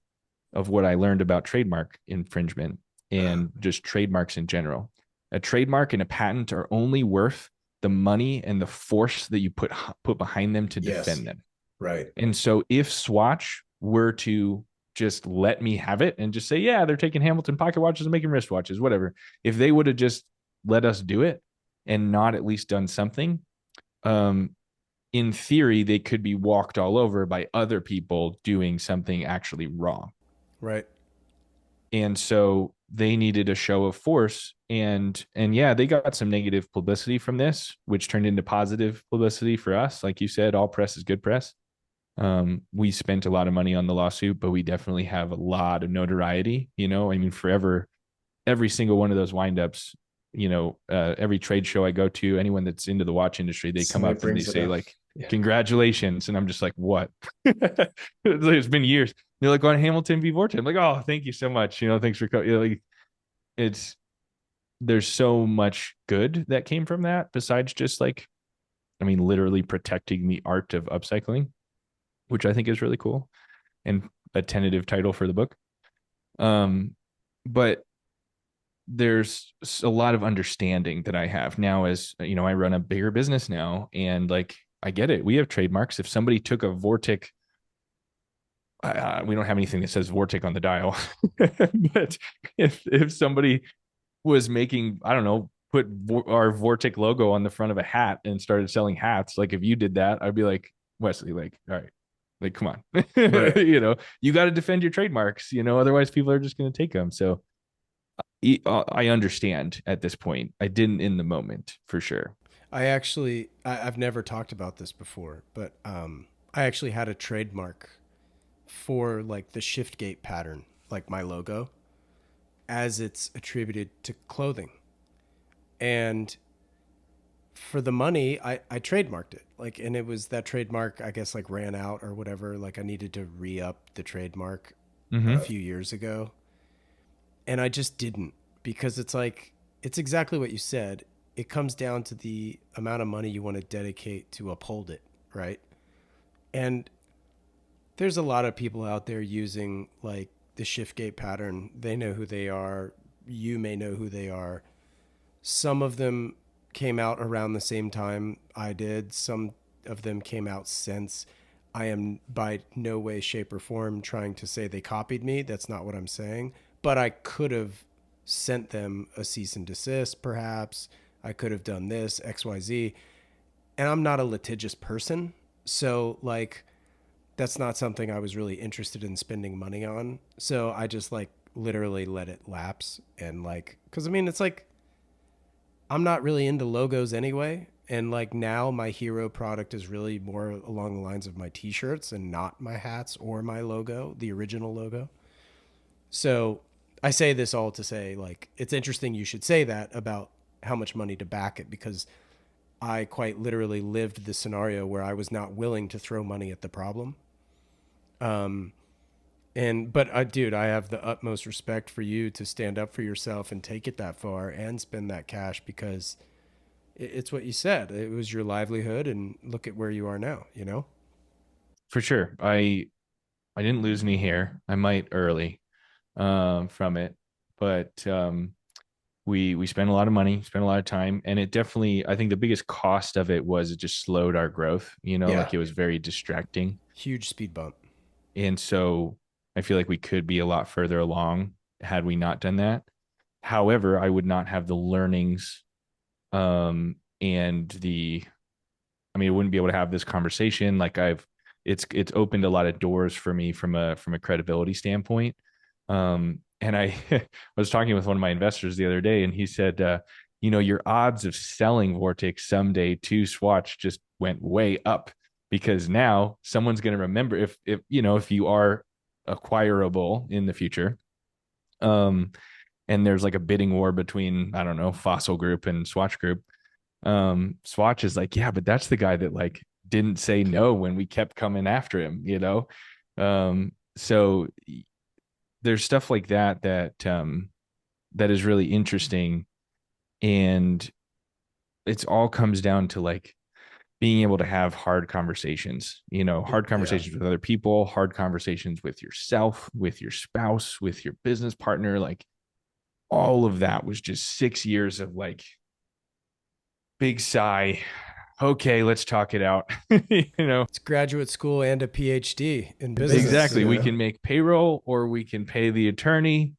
of what I learned about trademark infringement Uh, and just trademarks in general. A trademark and a patent are only worth the money and the force that you put behind them to yes. defend them. Right. And so if Swatch were to just let me have it and just say, yeah, they're taking Hamilton pocket watches and making wristwatches, whatever. If they would have just let us do it and not at least done something, um, in theory, they could be walked all over by other people doing something actually wrong. Right. And so they needed a show of force. And yeah, they got some negative publicity from this, which turned into positive publicity for us. Like you said, all press is good press. We spent a lot of money on the lawsuit, but we definitely have a lot of notoriety. I mean, forever, every single one of those windups, every trade show I go to, anyone that's into the watch industry, they come Somebody up and they brings it say up. like, Yeah. congratulations. And I'm just like, what? It's been years. They're like on Hamilton v. Vortic. I'm like, oh, thank you so much. Thanks for like it's there's so much good that came from that besides just like, I mean, literally protecting the art of upcycling, which I think is really cool and a tentative title for the book. But there's a lot of understanding that I have now as, I run a bigger business now and like, I get it. We have trademarks. If somebody took a Vortic we don't have anything that says Vortic on the dial, but if somebody was making, I don't know, put our Vortic logo on the front of a hat and started selling hats, like if you did that, I'd be like, Wesley, like, all right, like, come on, Right. you got to defend your trademarks, otherwise people are just going to take them. So I understand at this point. I didn't in the moment for sure. I've never talked about this before, but I actually had a trademark for like the shift gate pattern, like my logo, as it's attributed to clothing. And for the money, I trademarked it. Like, and it was that trademark, I guess, like ran out or whatever. Like, I needed to re up the trademark a Mm-hmm. few years ago. And I just didn't because it's like, it's exactly what you said. It comes down to the amount of money you want to dedicate to uphold it, right? And there's a lot of people out there using like the shift gate pattern. They know who they are. You may know who they are. Some of them came out around the same time I did. Some of them came out since. I am by no way, shape, or form trying to say they copied me. That's not what I'm saying. But I could have sent them a cease and desist, perhaps. I could have done this, XYZ. And I'm not a litigious person. So, like, that's not something I was really interested in spending money on. So I just, like, literally let it lapse. And, like, because I mean, it's like, I'm not really into logos anyway. And like now my hero product is really more along the lines of my t-shirts and not my hats or my logo, the original logo. So I say this all to say like it's interesting you should say that about how much money to back it because I quite literally lived the scenario where I was not willing to throw money at the problem. Um and but dude, I have the utmost respect for you to stand up for yourself and take it that far and spend that cash because it's what you said. It was your livelihood, and look at where you are now. You know. For sure. I didn't lose any hair. I might early from it, but we spent a lot of money, spent a lot of time, and it definitely, I think the biggest cost of it was it just slowed our growth. Yeah. Like it was very distracting, Huge speed bump. and so I feel like we could be a lot further along had we not done that. However, I would not have the learnings and the I mean, I wouldn't be able to have this conversation. Like it's opened a lot of doors for me from a credibility standpoint. And I was talking with one of my investors the other day, and he said, your odds of selling Vortex someday to Swatch just went way up because now someone's going to remember if you are acquirable in the future. Um, and there's like a bidding war between I don't know Fossil Group and Swatch Group. Swatch is like, yeah, but that's the guy that like didn't say no when we kept coming after him. So there's stuff like that is really interesting, and it's all comes down to like being able to have hard conversations, hard Yeah. conversations with other people, hard conversations with yourself, with your spouse, with your business partner. Like all of that was just 6 years of like big sigh. Okay, let's talk it out. you know, It's graduate school and a PhD in in business. exactly. You We know. can make payroll or we can pay the attorney.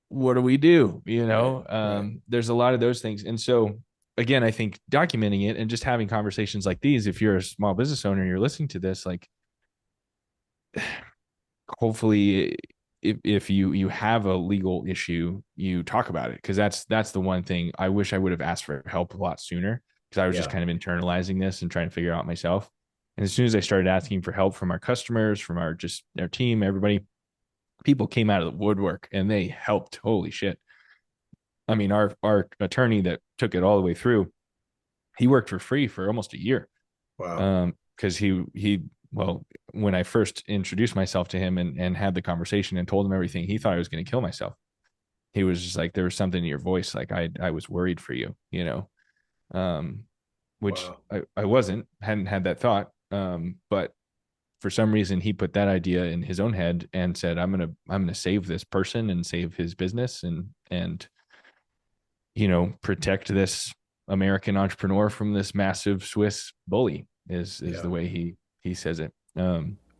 What do we do? Right. Right. There's a lot of those things. And so, again, I think documenting it and just having conversations like these, if you're a small business owner and you're listening to this, like hopefully if you have a legal issue you talk about it because that's the one thing I wish I would have asked for help a lot sooner because I was just Yeah. kind of internalizing this and trying to figure out myself, and as soon as I started asking for help from our customers, from our team, everybody, people came out of the woodwork and they helped. Holy shit. I mean, our attorney that took it all the way through, he worked for free for almost a year. Wow. Because he well, when I first introduced myself to him and had the conversation and told him everything, he thought I was going to kill myself. He was just like, there was something in your voice, like I was worried for you, um, which Wow. I wasn't, hadn't had that thought, but for some reason he put that idea in his own head and said, I'm gonna save this person and save his business and protect this American entrepreneur from this massive Swiss bully is Yeah. the way he says it.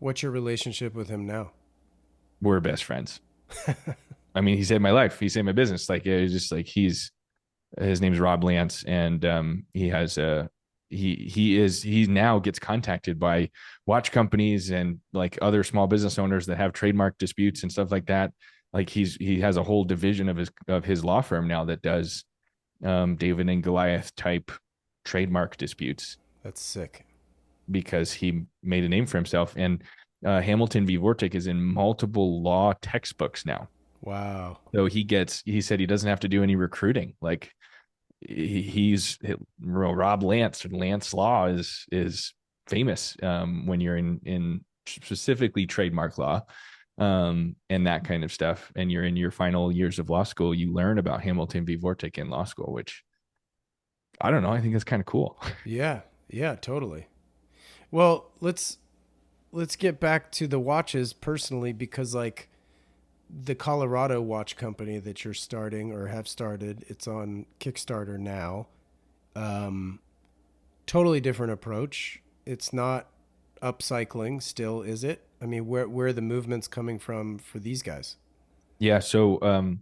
What's your relationship with him now? We're best friends. I mean, he saved my life. He saved my business. Like it's just like his name's Rob Lance, and he has a he now gets contacted by watch companies and like other small business owners that have trademark disputes and stuff like that. Like he has a whole division of his law firm now that does David and Goliath type trademark disputes That's sick. because he made a name for himself. And Hamilton v. Vortic is in multiple law textbooks now. Wow. So he said he doesn't have to do any recruiting. Like he's Rob Lance, Lance Law is famous when you're in specifically trademark law and that kind of stuff. And you're in your final years of law school, you learn about Hamilton v. Vortic in law school, which I don't know. I think that's kind of cool. Yeah. Yeah, totally. Well, let's get back to the watches personally because like the Colorado watch company that you're starting or have started, it's on Kickstarter now. Um, Totally different approach. It's not upcycling still, is it? I mean, where are the movements coming from for these guys? Yeah. So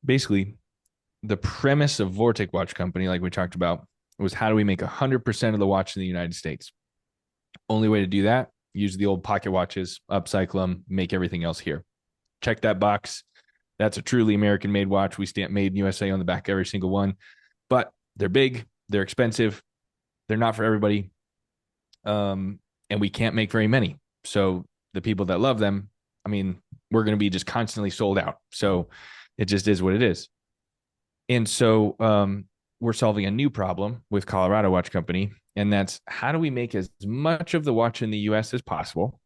basically, the premise of Vortic Watch Company, like we talked about, was how do we make 100% of the watch in the United States? Only way to do that, use the old pocket watches, upcycle them, make everything else here. Check that box. That's a truly American made watch. We stamp made in USA on the back of every single one, but they're big, they're expensive, they're not for everybody. And we can't make very many. So the people that love them, I mean, we're going to be just constantly sold out. So it just is what it is. And so we're solving a new problem with Colorado Watch Company. And that's how do we make as much of the watch in the US as possible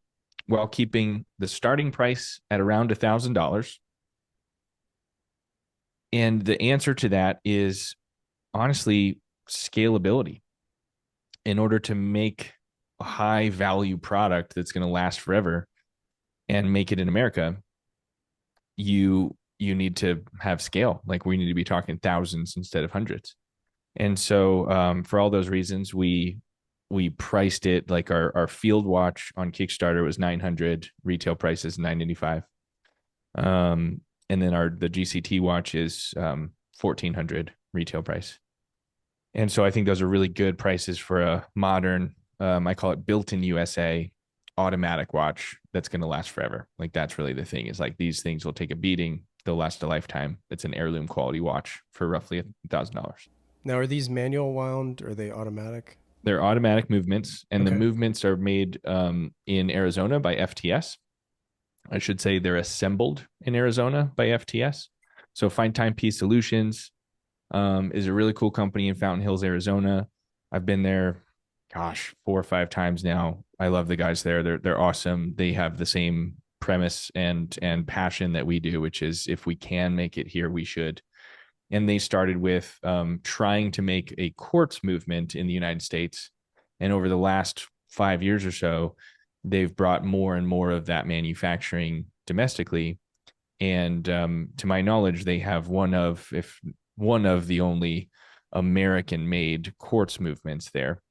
while keeping the starting price at around $1,000? And the answer to that is honestly scalability. In order to make a high value product that's going to last forever and make it in America, you need to have scale. Like we need to be talking thousands instead of hundreds. And so for all those reasons, we priced it like our field watch on Kickstarter was 900, retail price is 995. And then the GCT watch is 1400 retail price. And so I think those are really good prices for a modern, I call it built in USA automatic watch that's going to last forever. Like that's really the thing is like these things will take a beating. They'll last a lifetime. It's an heirloom quality watch for roughly $1,000. Now, are these manual wound? Or are they automatic? They're automatic movements, and the Okay. movements are made in Arizona by FTS. I should say they're assembled in Arizona by FTS. So Find Timepiece Solutions is a really cool company in Fountain Hills, Arizona. I've been there, gosh, 4 or 5 times now. I love the guys there. They're awesome. They have the same premise and passion that we do, which is if we can make it here, we should. And they started with trying to make a quartz movement in the United States. And over the last 5 years or so, they've brought more and more of that manufacturing domestically. And to my knowledge, they have one of the only American-made quartz movements there.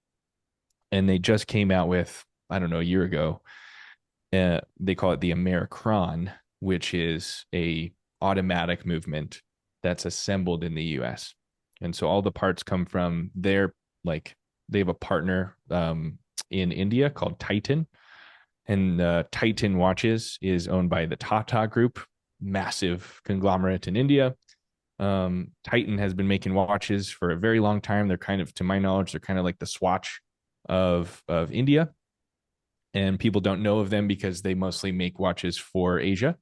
And they just came out with, I don't know, a year ago. They call it the Americron, which is a automatic movement that's assembled in the US. And so all the parts come from their like they have a partner in India called Titan. And Titan Watches is owned by the Tata Group, massive conglomerate in India. Titan has been making watches for a very long time. They're kind of, to my knowledge, they're kind of like the Swatch of India. And people don't know of them because they mostly make watches for Asia.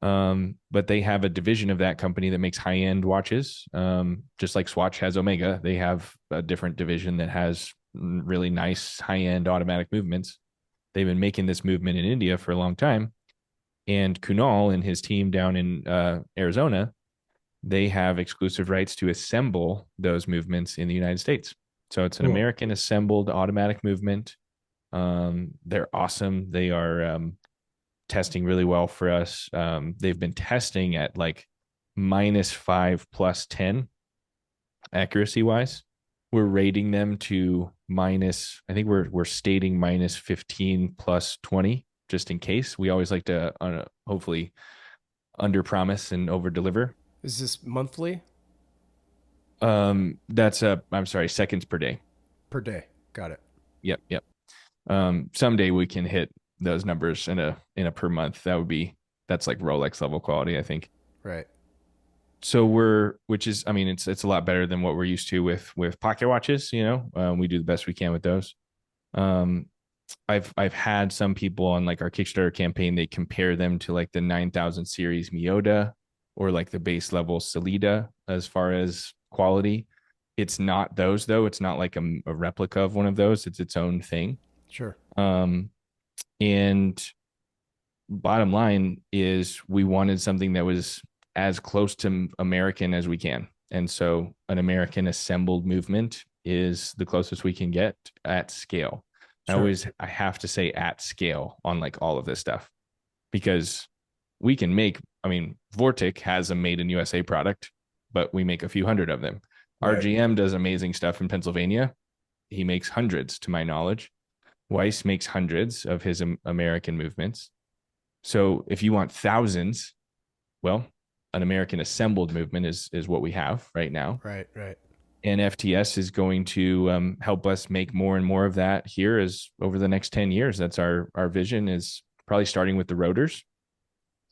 But they have a division of that company that makes high-end watches. Just like Swatch has Omega, they have a different division that has really nice high-end automatic movements. They've been making this movement in India for a long time. And Kunal and his team down in Arizona, they have exclusive rights to assemble those movements in the United States. So it's an Cool. American assembled automatic movement. They're awesome. They are testing really well for us. They've been testing at like -5 +10 accuracy wise. We're rating them to minus, I think we're stating minus 15 plus 20 just in case. We always like to hopefully under promise and over deliver. Is this monthly? That's I'm sorry, seconds per day. Per day. Got it. Yep, yep. Someday we can hit those numbers in a per month. That's like Rolex level quality, I think. Right. So which is, I mean, it's a lot better than what we're used to with pocket watches. We do the best we can with those. Um, I've had some people on like our Kickstarter campaign. They compare them to like the 9000 series Miyota or like the base level Salida as far as quality. It's not those though. It's not like a replica of one of those. It's its own thing. Sure. Um, and bottom line is we wanted something that was as close to American as we can. And so an American assembled movement is the closest we can get at scale. Sure. I have to say at scale on like all of this stuff because we can make, I mean, Vortic has a made in USA product, but we make a few hundred of them. Right. RGM does amazing stuff in Pennsylvania. He makes hundreds to my knowledge. Weiss makes hundreds of his American movements. So if you want thousands, well, an American assembled movement is what we have right now. Right. Right. And FTS is going to help us make more and more of that here as over the next 10 years. That's our vision is probably starting with the rotors.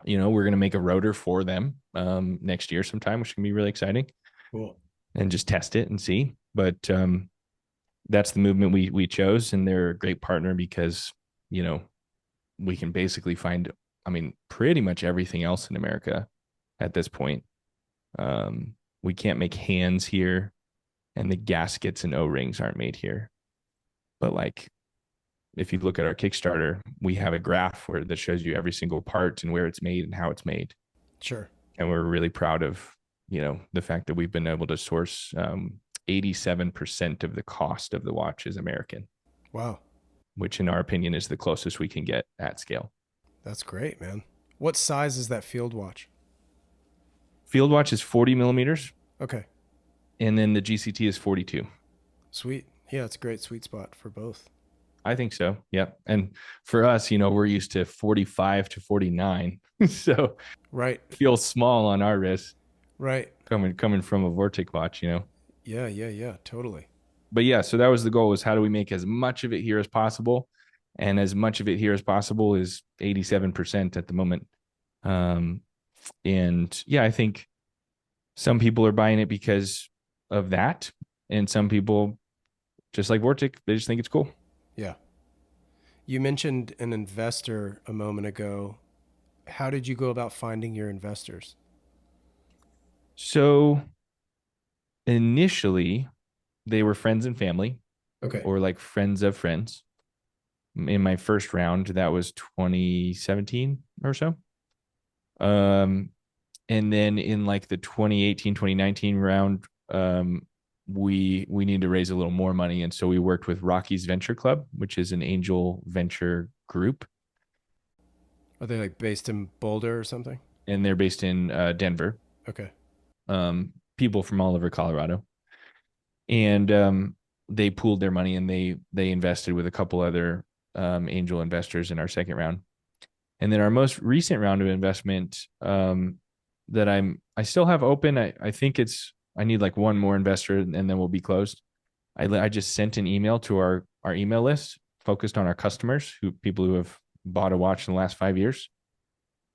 We're going to make a rotor for them next year sometime, which can be really exciting. Cool. And just test it and see. But that's the movement we chose. And they're a great partner because, we can basically find, I mean, pretty much everything else in America at this point. We can't make hands here, and the gaskets and O-rings aren't made here. But like, if you look at our Kickstarter, we have a graph that shows you every single part and where it's made and how it's made. Sure. And we're really proud of, the fact that we've been able to source 87% of the cost of the watch is American. Wow. Which in our opinion is the closest we can get at scale. That's great, man. What size is that field watch? Field watch is 40 millimeters. Okay. And then the GCT is 42. Sweet. Yeah, it's a great sweet spot for both. I think so. Yep. And for us, we're used to 45 to 49. So Right. it feels small on our wrist. Right. Coming from a Vortic watch. Yeah. Totally. But yeah, so that was the goal, was how do we make as much of it here as possible? And as much of it here as possible is 87% at the moment. And yeah, I think some people are buying it because of that. And some people, just like Vortic, they just think it's cool. Yeah. You mentioned an investor a moment ago. How did you go about finding your investors? So initially, they were friends and family Okay. or like friends of friends. In my first round, that was 2017 or so. And then in like the 2018, 2019 round, we need to raise a little more money. And so we worked with Rocky's Venture Club, which is an angel venture group. Are they like based in Boulder or something? And they're based in Denver. Okay. People from all over Colorado. And they pooled their money and they invested with a couple other angel investors in our second round. And then our most recent round of investment that I still have open. I think I need like one more investor and then we'll be closed. I just sent an email to our email list focused on our customers, people who have bought a watch in the last 5 years.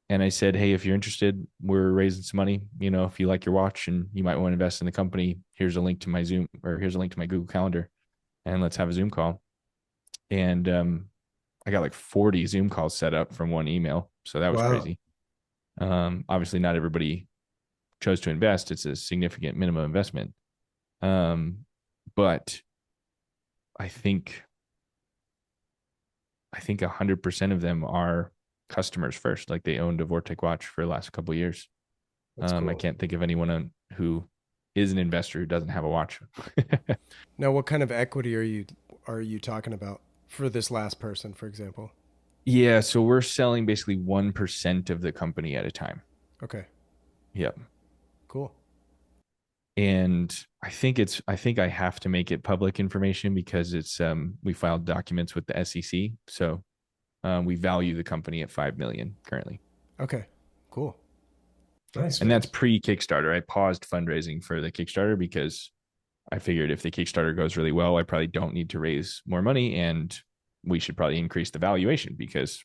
And I said, hey, if you're interested, we're raising some money. If you like your watch and you might want to invest in the company, here's a link to my Zoom, or here's a link to my Google Calendar, and let's have a Zoom call. And I got like 40 Zoom calls set up from one email. So that was crazy. Obviously not everybody chose to invest. It's a significant minimum investment. But I think 100% of them are customers first. Like they owned a Vortic watch for the last couple of years. Cool. I can't think of anyone who is an investor who doesn't have a watch. Now, what kind of equity are you talking about for this last person, for example? Yeah, so we're selling basically 1% of the company at a time. Okay. Yep. Cool. And I think I have to make it public information because it's we filed documents with the SEC. So we value the company at 5 million currently. Okay. Cool. Nice, And man. that's pre Kickstarter. I paused fundraising for the Kickstarter because I figured if the Kickstarter goes really well, I probably don't need to raise more money, and we should probably increase the valuation because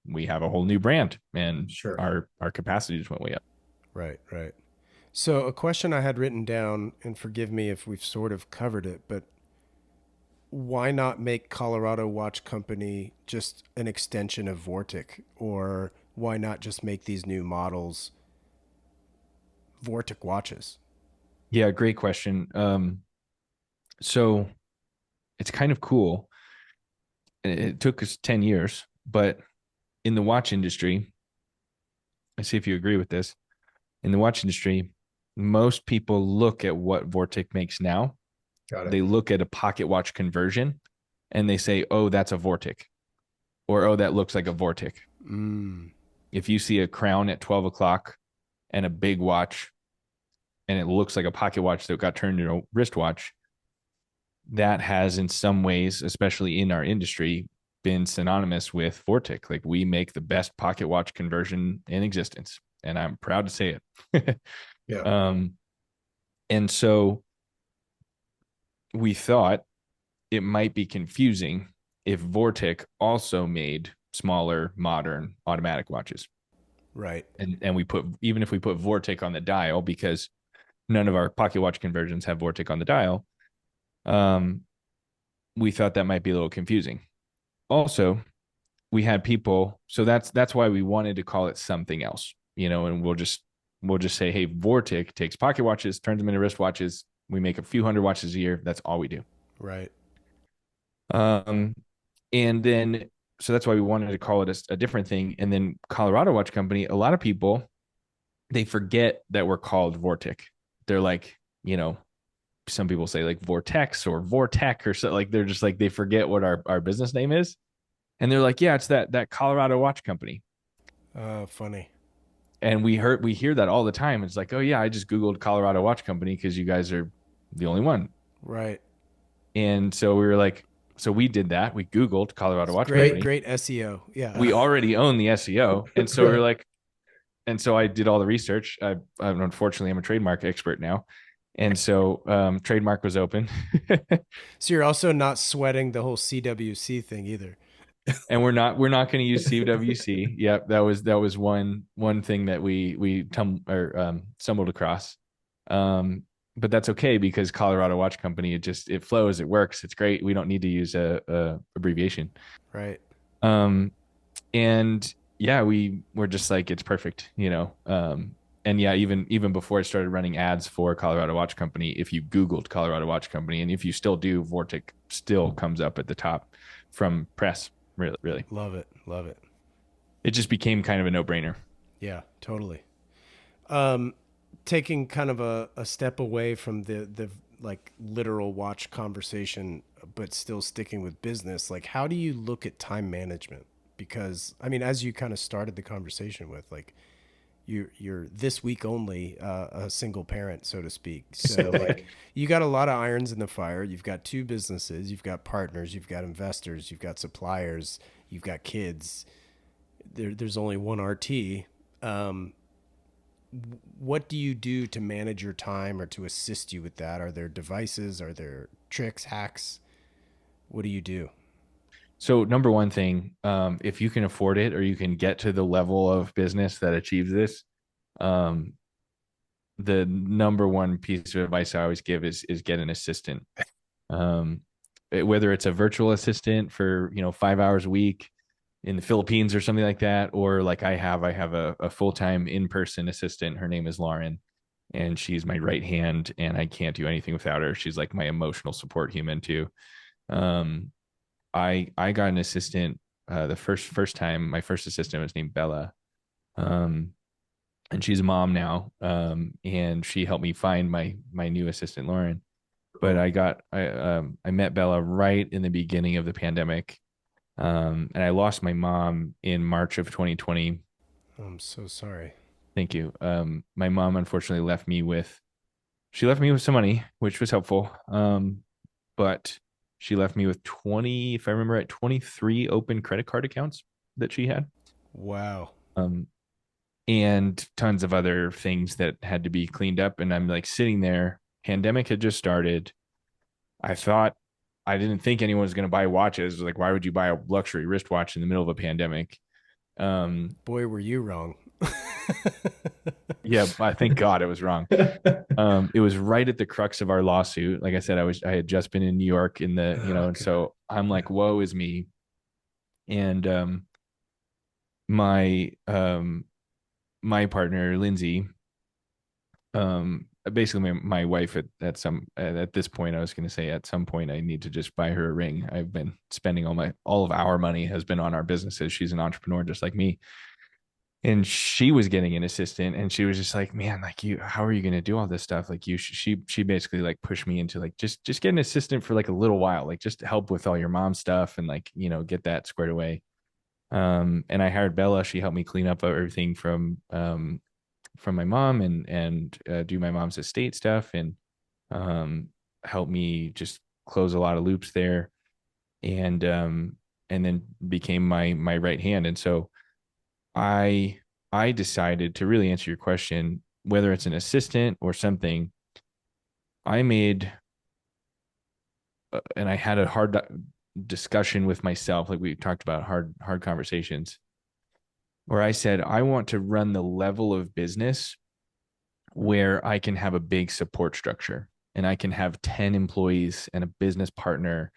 we have a whole new brand and Sure. our capacity just went way up. Right, right. So, a question I had written down, and forgive me if we've sort of covered it, but why not make Colorado Watch Company just an extension of Vortic? Or why not just make these new models Vortic watches? Yeah, great question. So it's kind of cool. It took us 10 years, but in the watch industry, I see if you agree with this. In the watch industry, most people look at what Vortic makes now. Got it. They look at a pocket watch conversion and they say, oh, that's a Vortic, or oh, that looks like a Vortic. Mm, If you see a crown at 12 o'clock and a big watch and it looks like a pocket watch that got turned into a wristwatch, that has in some ways, especially in our industry, been synonymous with Vortic. Like we make the best pocket watch conversion in existence, and I'm proud to say it. yeah. um, and so we thought it might be confusing if Vortic also made smaller, modern automatic watches. Right. And we put, even if we put Vortic on the dial, because none of our pocket watch conversions have Vortic on the dial, um, we thought that might be a little confusing. Also, we had people, so that's why we wanted to call it something else, and we'll just say, hey, Vortic takes pocket watches, turns them into wristwatches. We make a few hundred watches a year. That's all we do. Right. Um, and then so that's why we wanted to call it a different thing. And then Colorado Watch Company, a lot of people, they forget that we're called Vortic. They're like, some people say like Vortex or Vortec or so, like they're just like they forget what our business name is. And they're like, yeah, it's that Colorado Watch Company. Funny. And we hear that all the time. It's like, oh yeah, I just Googled Colorado Watch Company because you guys are the only one. Right. And so we were like, so we did that. We Googled Colorado It's Watch great, Company. great SEO. Yeah. We already own the SEO. And so we were like, and so I did all the research. Unfortunately, I'm a trademark expert now. And so trademark was open. So you're also not sweating the whole CWC thing either. And we're not going to use CWC. Yep, that was one thing that we stumbled across. But that's okay because Colorado Watch Company, it flows, it works, it's great. We don't need to use a abbreviation. Right. Um, and yeah, we're just like it's perfect. And yeah, even before I started running ads for Colorado Watch Company, if you Googled Colorado Watch Company, and if you still do, Vortic still comes up at the top from press. Really, really, Love it. Love it. it just became kind of a no-brainer. Yeah, totally. Um, Taking kind of a step away from the like literal watch conversation, but still sticking with business, like how do you look at time management? Because I mean, as you kind of started the conversation with, like you're this week only a single parent, so to speak. So like you got a lot of irons in the fire. You've got two businesses, you've got partners, you've got investors, you've got suppliers, you've got kids. There's only one RT. Um, what do you do to manage your time or to assist you with that? Are there devices? Are there tricks, hacks? What do you do? So number one thing, if you can afford it or you can get to the level of business that achieves this, um, the number one piece of advice I always give is get an assistant. Um, Whether it's a virtual assistant for 5 hours a week in the Philippines or something like that, or like I have a full time in person assistant. Her name is Lauren, and she's my right hand, and I can't do anything without her. She's like my emotional support human too. Um, I got an assistant the first time. My first assistant was named Bella, um, and she's a mom now. And she helped me find my new assistant Lauren. But Cool. I met Bella right in the beginning of the pandemic, and I lost my mom in March of 2020. I'm so sorry. Thank you. My mom unfortunately left me with she left me with some money, which was helpful. But she left me with 20, if I remember right, 23 open credit card accounts that she had. Wow. Um, and tons of other things that had to be cleaned up. And I'm like sitting there, pandemic had just started. I thought I didn't think anyone was going to buy watches. Like, why would you buy a luxury wristwatch in the middle of a pandemic? Boy, were you wrong. Yeah, I thank God it was wrong. It was right at the crux of our lawsuit. Like I said, I had just been in New York in the, Oh and god. so I'm like, woe is me. And my my partner, Lindsay, basically my wife at this point, I was going to say at some point I need to just buy her a ring. I've been spending all of our money has been on our businesses. She's an entrepreneur just like me. And she was getting an assistant and she was just like, man, like you, how are you going to do all this stuff? Like she basically like pushed me into like, just get an assistant for like a little while, like just help with all your mom stuff and like, get that squared away. And I hired Bella. She helped me clean up everything from my mom and do my mom's estate stuff and um, help me just close a lot of loops there and and then became my right hand. And so I I decided to really answer your question, whether it's an assistant or something. I made and I had a hard discussion with myself, like we talked about hard conversations, where I said I want to run the level of business where I can have a big support structure and I can have 10 employees and a business partner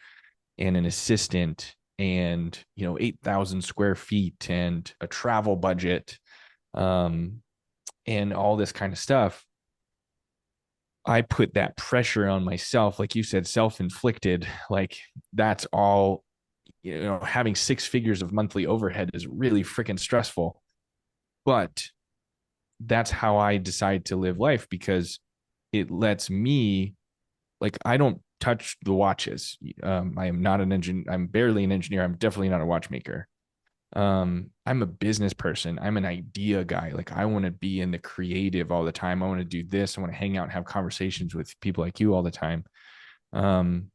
and an assistant and 8,000 square feet and a travel budget um, and all this kind of stuff. I put that pressure on myself, like you said, self-inflicted. Like that's all, having six figures of monthly overhead is really freaking stressful. But that's how I decide to live life because it lets me, like, I don't touch the watches. I am not an engineer. I'm barely an engineer. I'm definitely not a watchmaker. I'm a business person. I'm an idea guy. Like I want to be in the creative all the time. I want to do this. I want to hang out and have conversations with people like you all the time. Um,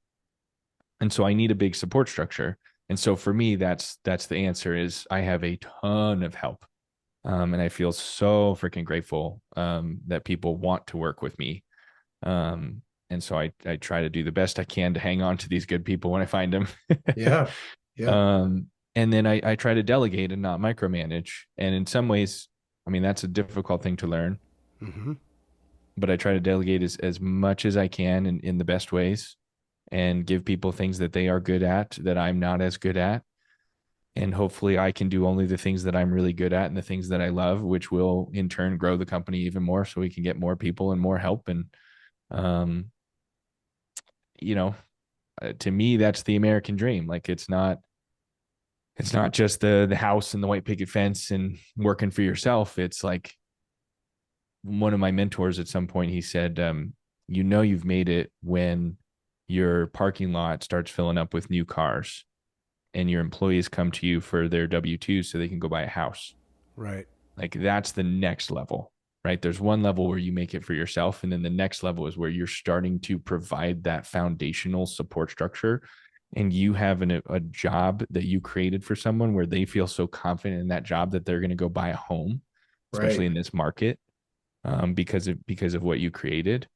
and so I need a big support structure. And so for me, that's the answer is I have a ton of help. And I feel so freaking grateful that people want to work with me. And so I try to do the best I can to hang on to these good people when I find them. Yeah. Yeah. um, and then I try to delegate and not micromanage. And in some ways, I mean, that's a difficult thing to learn, Mm-hmm. but I try to delegate as much as I can in the best ways and give people things that they are good at that I'm not as good at. And hopefully I can do only the things that I'm really good at and the things that I love, which will in turn grow the company even more so we can get more people and more help. And, um, you know, to me, that's the American dream. Like it's not just the house and the white picket fence and working for yourself. It's like one of my mentors at some point, he said, you've made it when your parking lot starts filling up with new cars and your employees come to you for their W-2 so they can go buy a house. Right. Like that's the next level, right? There's one level where you make it for yourself. And then the next level is where you're starting to provide that foundational support structure. And you have a job that you created for someone where they feel so confident in that job that they're going to go buy a home, especially Right. in this market, because of what you created.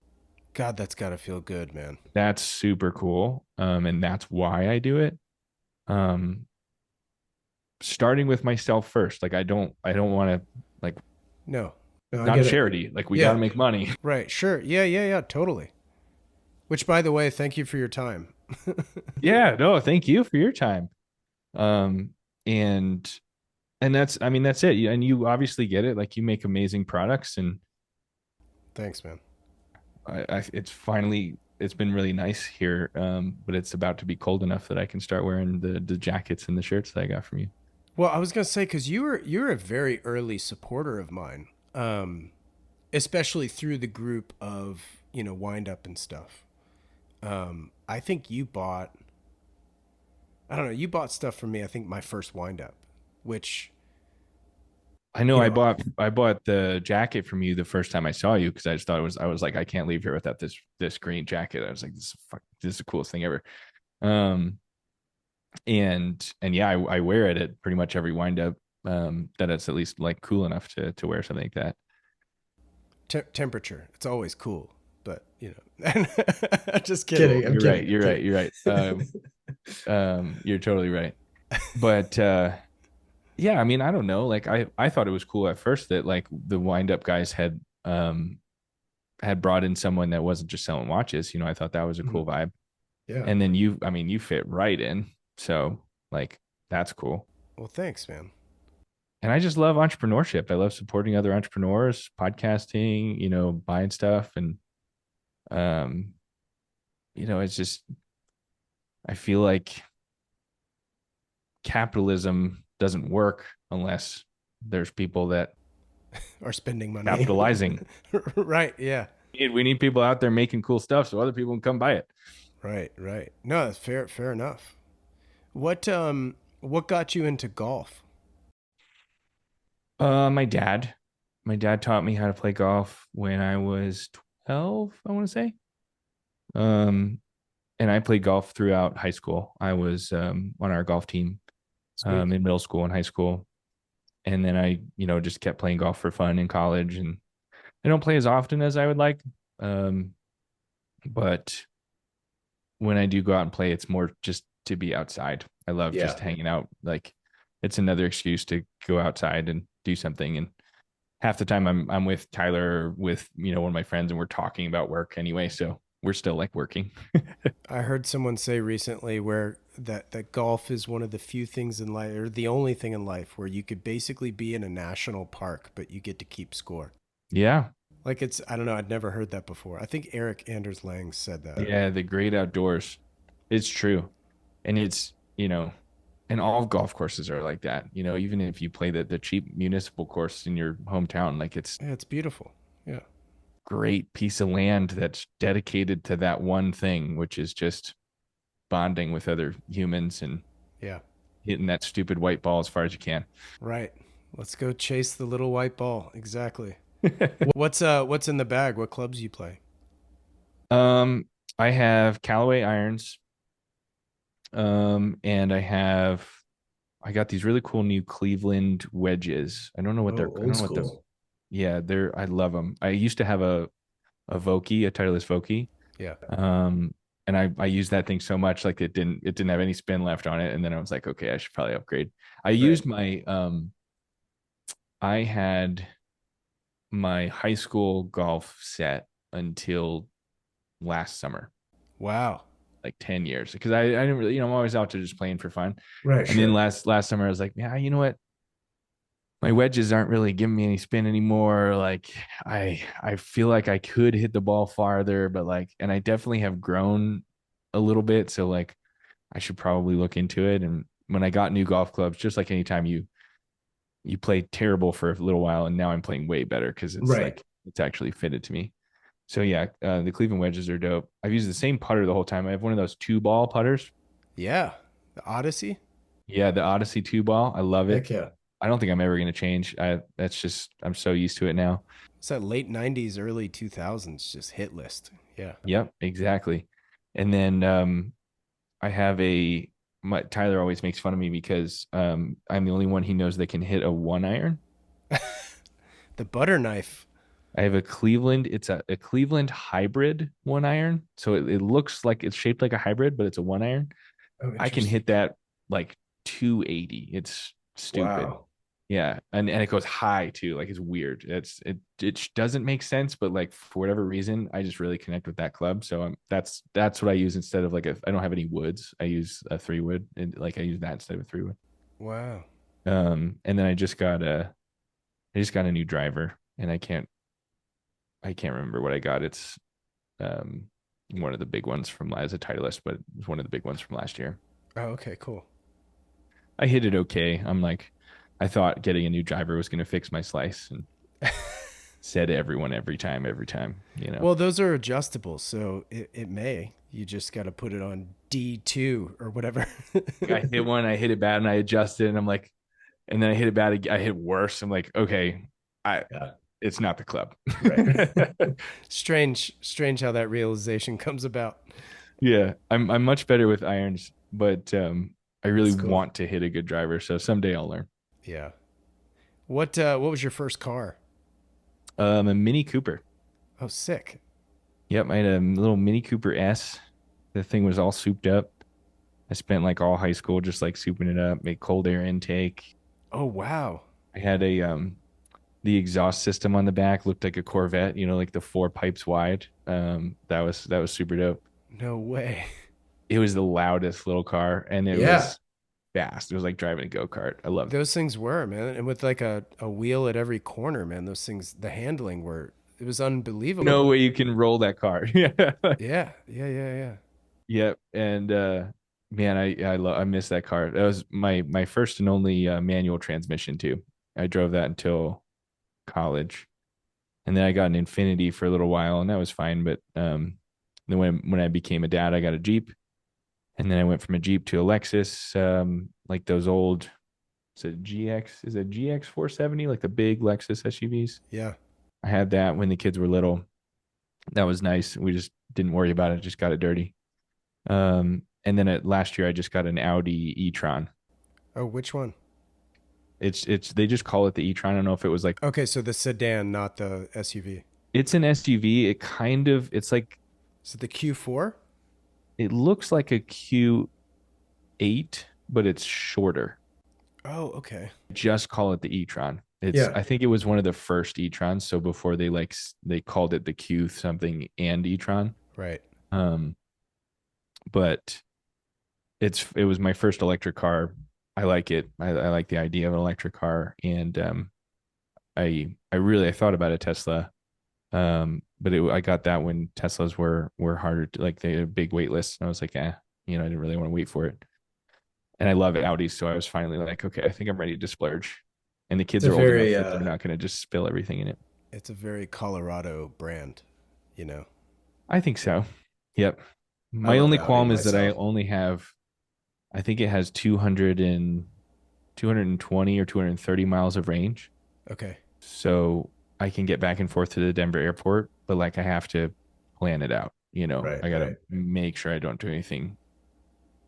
God, that's got to feel good, man. That's super cool. And that's why I do it. Um, Starting with myself first. Like I don't want to like No. No, I not a get it. charity. Like we got to Yeah. make money. Right. Sure. Yeah. Yeah. Yeah. Totally. Which, by the way, thank you for your time. Yeah, no, thank you for your time. Um, and that's, I mean, that's it. And you obviously get it. Like you make amazing products, and Thanks, man. it's been really nice here. But it's about to be cold enough that I can start wearing the jackets and the shirts that I got from you. Well, I was gonna say because you're a very early supporter of mine, especially through the group of wind up and stuff. I think you bought. I don't know. You bought stuff from me. I think my first wind up, which I know You know, I bought the jacket from you the first time I saw you because I just thought I was like I can't leave here without this green jacket. I was like this is the coolest thing ever. Um and yeah, I wear it at pretty much every wind up that it's at least like cool enough to wear something like that. temperature. It's always cool, but just kidding. Well, I'm you're right. kidding. I'm You're right. kidding. You're right. You're totally right. But yeah, I mean, I don't know. Like I thought it was cool at first that like the wind up guys had brought in someone that wasn't just selling watches. You know, I thought that was a Mhm. cool vibe. Yeah. And then I mean, you fit right in. So like that's cool. Well, thanks, man. And I just love entrepreneurship. I love supporting other entrepreneurs, podcasting, you know, buying stuff. And, um, you know, it's just, I feel like capitalism doesn't work unless there's people that Or spending money. capitalizing. Right. Yeah. We need people out there making cool stuff so other people can come buy it. Right. Right. No, that's fair. Fair enough. What got you into golf? My dad. My dad taught me how to play golf when I was 12, I want to say. Um, and I played golf throughout high school. I was on our golf team Sweet. in middle school and high school. And then I, you know, just kept playing golf for fun in college. And I don't play as often as I would like. Um, but when I do go out and play, it's more just to be outside. I love Yeah. just hanging out. Like it's another excuse to go outside and do something. And half the time I'm with Tyler or with, you know, one of my friends and we're talking about work anyway. So we're still like working. I heard someone say recently where that golf is one of the few things in life, or the only thing in life, where you could basically be in a national park, but you get to keep score. Yeah. Like it's, I don't know, I'd never heard that before. I think Eric Anders Lang said that. Yeah. The great outdoors. It's true. And it's, you know, and all golf courses are like that. You know, even if you play the cheap municipal course in your hometown, like it's Yeah, it's beautiful. Yeah. great piece of land that's dedicated to that one thing, which is just bonding with other humans and Yeah. hitting that stupid white ball as far as you can. Right. Let's go chase the little white ball. Exactly. What's in the bag? What clubs you play? um, I have Callaway irons, and I got these really cool new Cleveland wedges. Oh, I old don't know what the school. yeah, I love them. I used to have a Vokey, a Titleist Vokey. Yeah. Um, and I used that thing so much, like it didn't have any spin left on it. And then I was like, okay, I should probably upgrade. I Right. used I had my high school golf set until last summer, Wow. like 10 years. Because I didn't really, you know, I'm always out to just playing for fun. Right. And then Sure. last summer I was like, yeah, you know what? My wedges aren't really giving me any spin anymore. Like I feel like I could hit the ball farther, but like, and I definitely have grown a little bit. So like I should probably look into it. And when I got new golf clubs, just like anytime you play terrible for a little while, and now I'm playing way better because it's Right. like it's actually fitted to me. So yeah, the Cleveland wedges are dope. I've used the same putter the whole time. I have one of those 2 ball putters. Yeah. The Odyssey. Yeah, the Odyssey 2 ball. I love it. Heck yeah. I don't think I'm ever gonna change. That's just I'm so used to it now. It's that late '90s, early 2000s, just hit list. Yeah. Yep, exactly. And then I have Tyler always makes fun of me because I'm the only one he knows that can hit a 1 iron. The butter knife. I have it's a Cleveland hybrid 1 iron. So it looks like it's shaped like a hybrid, but it's a 1 iron. Oh, I can interesting. hit that like 280. It's stupid. Wow. Yeah. And it goes high too. Like it's weird. It doesn't make sense, but like for whatever reason, I just really connect with that club. So that's what I use instead of like I don't have any woods. I use a 3 wood and like I use that instead of a 3 wood. Wow. And then I just got a new driver and I can't remember what I got. It's um one of the big ones from as a Titleist, but it's one of the big ones from last year. Oh, okay, cool. I hit it okay. I thought getting a new driver was going to fix my slice, and said everyone every time, you know. Well, those are adjustable, so it may. You just got to put it on D2 or whatever. I hit one, I hit it bad, and I adjusted, and I'm like, And then I hit it bad. I hit worse. I'm like, okay, I Yeah. it's not the club. Right. Strange how that realization comes about. Yeah, I'm much better with irons, but I really That's cool. want to hit a good driver. So someday I'll learn. Yeah. What was your first car? A Mini Cooper. Oh, sick. Yep, I had a little Mini Cooper S. The thing was all souped up. I spent like all high school just like souping it up, made cold air intake. Oh, wow. I had a the exhaust system on the back looked like a Corvette, like the four pipes wide. That was super dope. No way. It was the loudest little car and it Yeah. was fast. It was like driving a go-kart. I loved it. Those things were, man. And with like a wheel at every corner, man, those things, the handling it was No unbelievable. way you can roll that car. Yeah. Yeah. Yeah. Yeah. Yeah. Yep. And man, I miss that car. That was my first and only manual transmission too. I drove that until college. And then I got an Infinity for a little while and that was fine, but then when I became a dad, I got a Jeep. And then I went from a Jeep to a Lexus, like those old, is it GX 470, like the big Lexus SUVs. Yeah. I had that when the kids were little. That was nice. We just didn't worry about it, just got it dirty. And then last year I just got an Audi e-tron. Oh, which one? It's they just call it the e-tron. I don't know if it was like Okay, so the sedan, not the SUV. it's an SUV. It's like Is it the Q4? it looks like a Q8, but it's shorter. Oh, okay. Just call it the e-tron. Yeah. I think it was one of the first e-trons. So before they called it the Q something and e-tron. Right. Um, but it was my first electric car. I like it. I like the idea of an electric car, and I thought about a Tesla, but I got that when Teslas were harder to like they had a big wait list, and I was like, I didn't really want to wait for it. And I love Audis, so I was finally like, okay, I think I'm ready to splurge. And the It's kids a are old enough very that they're not going to just spill everything in it. it's a very Colorado brand, you know. I think so. Yep. I My love only Audi qualm is that I myself. only have, I think it has 220 or 230 miles of range. Okay. So I can get back and forth to the Denver airport, but like I have to plan it out. Right, I got to right. make sure I don't do anything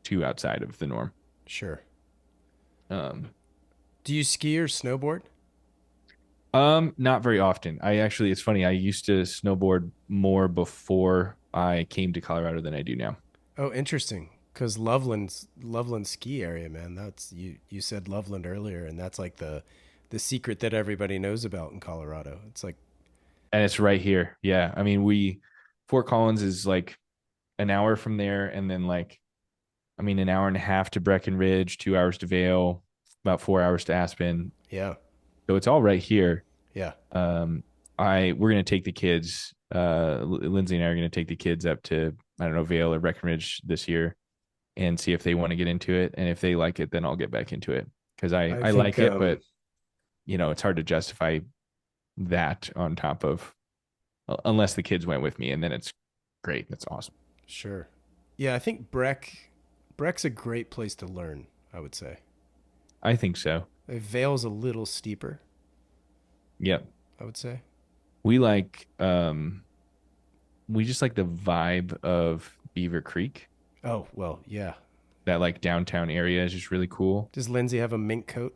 too outside of the norm. Sure. Um, Do you ski or snowboard? not very often. It's funny. I used to snowboard more before I came to Colorado than I do now. Oh, interesting. Because Loveland ski area, man. That's you said Loveland earlier, and that's like the secret that everybody knows about in Colorado. It's like And it's right here. Yeah. I mean, Fort Collins is like an hour from there. And then an hour and a half to Breckenridge, 2 hours to Vail, about 4 hours to Aspen. yeah, So it's all right here. yeah. Um, we're gonna take the kids. Lindsay and I are gonna take the kids up to I don't know Vail or Breckenridge this year and see if they want to get into it. And if they like it, then I'll get back into it because I I think like it, but it's hard to justify that on top of unless the kids went with me, and then it's great. That's awesome. sure. Yeah, I think Breck's a great place to learn. I would say I think so. Vale's a little steeper. Yep. I would say. We we just like the vibe of Beaver Creek. Oh well, yeah. That like downtown area is just really cool. Does Lindsay have a mink coat?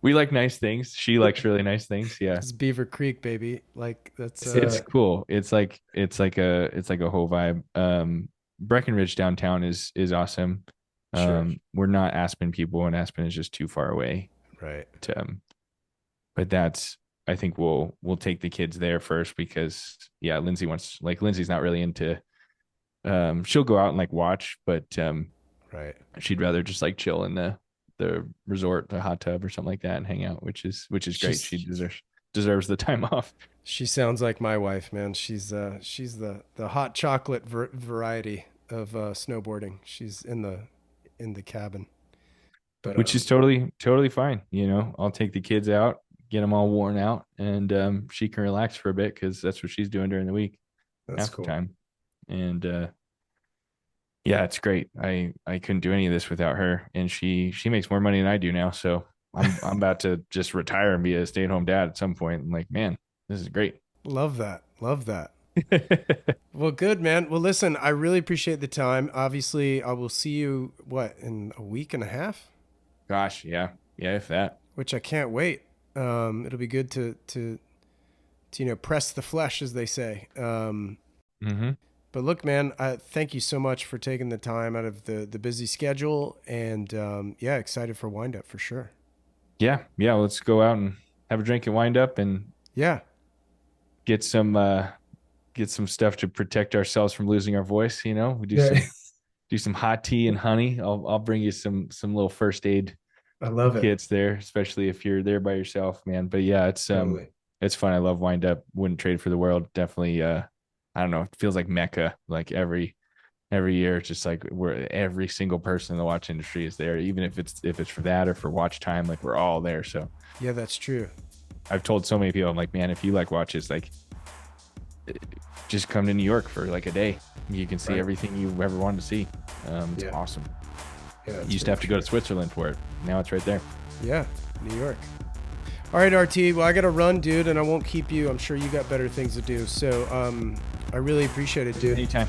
We like nice things. She likes really nice things. Yeah. It's Beaver Creek, baby. Like that's It's cool. It's like a whole vibe. Breckenridge downtown is awesome. sure. We're not Aspen people, and Aspen is just too far away. Right. But that's I think we'll take the kids there first because yeah, Lindsay's not really into she'll go out and like watch, but Right. she'd rather just like chill in the resort, the hot tub or something like that and hang out, which is great. She's She deserves the time off. she sounds like my wife, man. She's the hot chocolate variety of snowboarding. She's in the cabin. But Which is totally fine. I'll take the kids out, get them all worn out, and she can relax for a bit because that's what she's doing during the week that's half the cool. time. And Yeah, it's great. I couldn't do any of this without her, and she makes more money than I do now. So I'm about to just retire and be a stay at home dad at some point. I'm like, man, this is great. Love that. Love that. Well, good, man. Well, listen, I really appreciate the time. Obviously, I will see you, what, in a week and a half? Gosh, yeah, yeah, if that. Which I can't wait. It'll be good to press the flesh, as they say. Mm-hmm. But look, man, thank you so much for taking the time out of the busy schedule. And yeah, excited for Wind Up for sure. Yeah, yeah. Let's go out and have a drink and wind up and Yeah. get some stuff to protect ourselves from losing our voice. You know, we do some hot tea and honey. I'll bring you some little first aid I love it. kits there, especially if you're there by yourself, man. But yeah, Totally. it's fun. I love Wind Up. Wouldn't trade for the world. Definitely. I don't know. It feels like Mecca. Like every year, it's just like we're every single person in the watch industry is there, even if it's for that or for watch time. Like we're all there. So Yeah, that's true. I've told so many people, I'm like, man, if you like watches, like just come to New York for like a day. You can see everything you ever wanted to see. It's awesome. Yeah, You used to have to go to Switzerland for it. Now it's right there. Yeah, New York. All right, RT. Well, I got to run, dude, and I won't keep you. I'm sure you got better things to do. So I really appreciate it, dude. Anytime.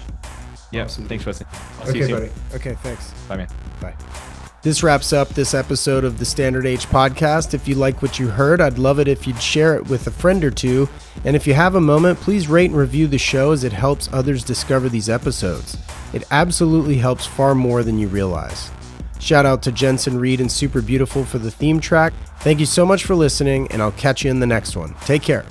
Yeah, Awesome, thanks, Wesley. I'll see Okay, you soon. buddy. Okay, thanks. Bye, man. Bye. This wraps up this episode of the Standard Age podcast. If you like what you heard, I'd love it if you'd share it with a friend or two. And if you have a moment, please rate and review the show as it helps others discover these episodes. It absolutely helps far more than you realize. Shout out to Jensen Reed and Super Beautiful for the theme track. Thank you so much for listening, and I'll catch you in the next one. Take care.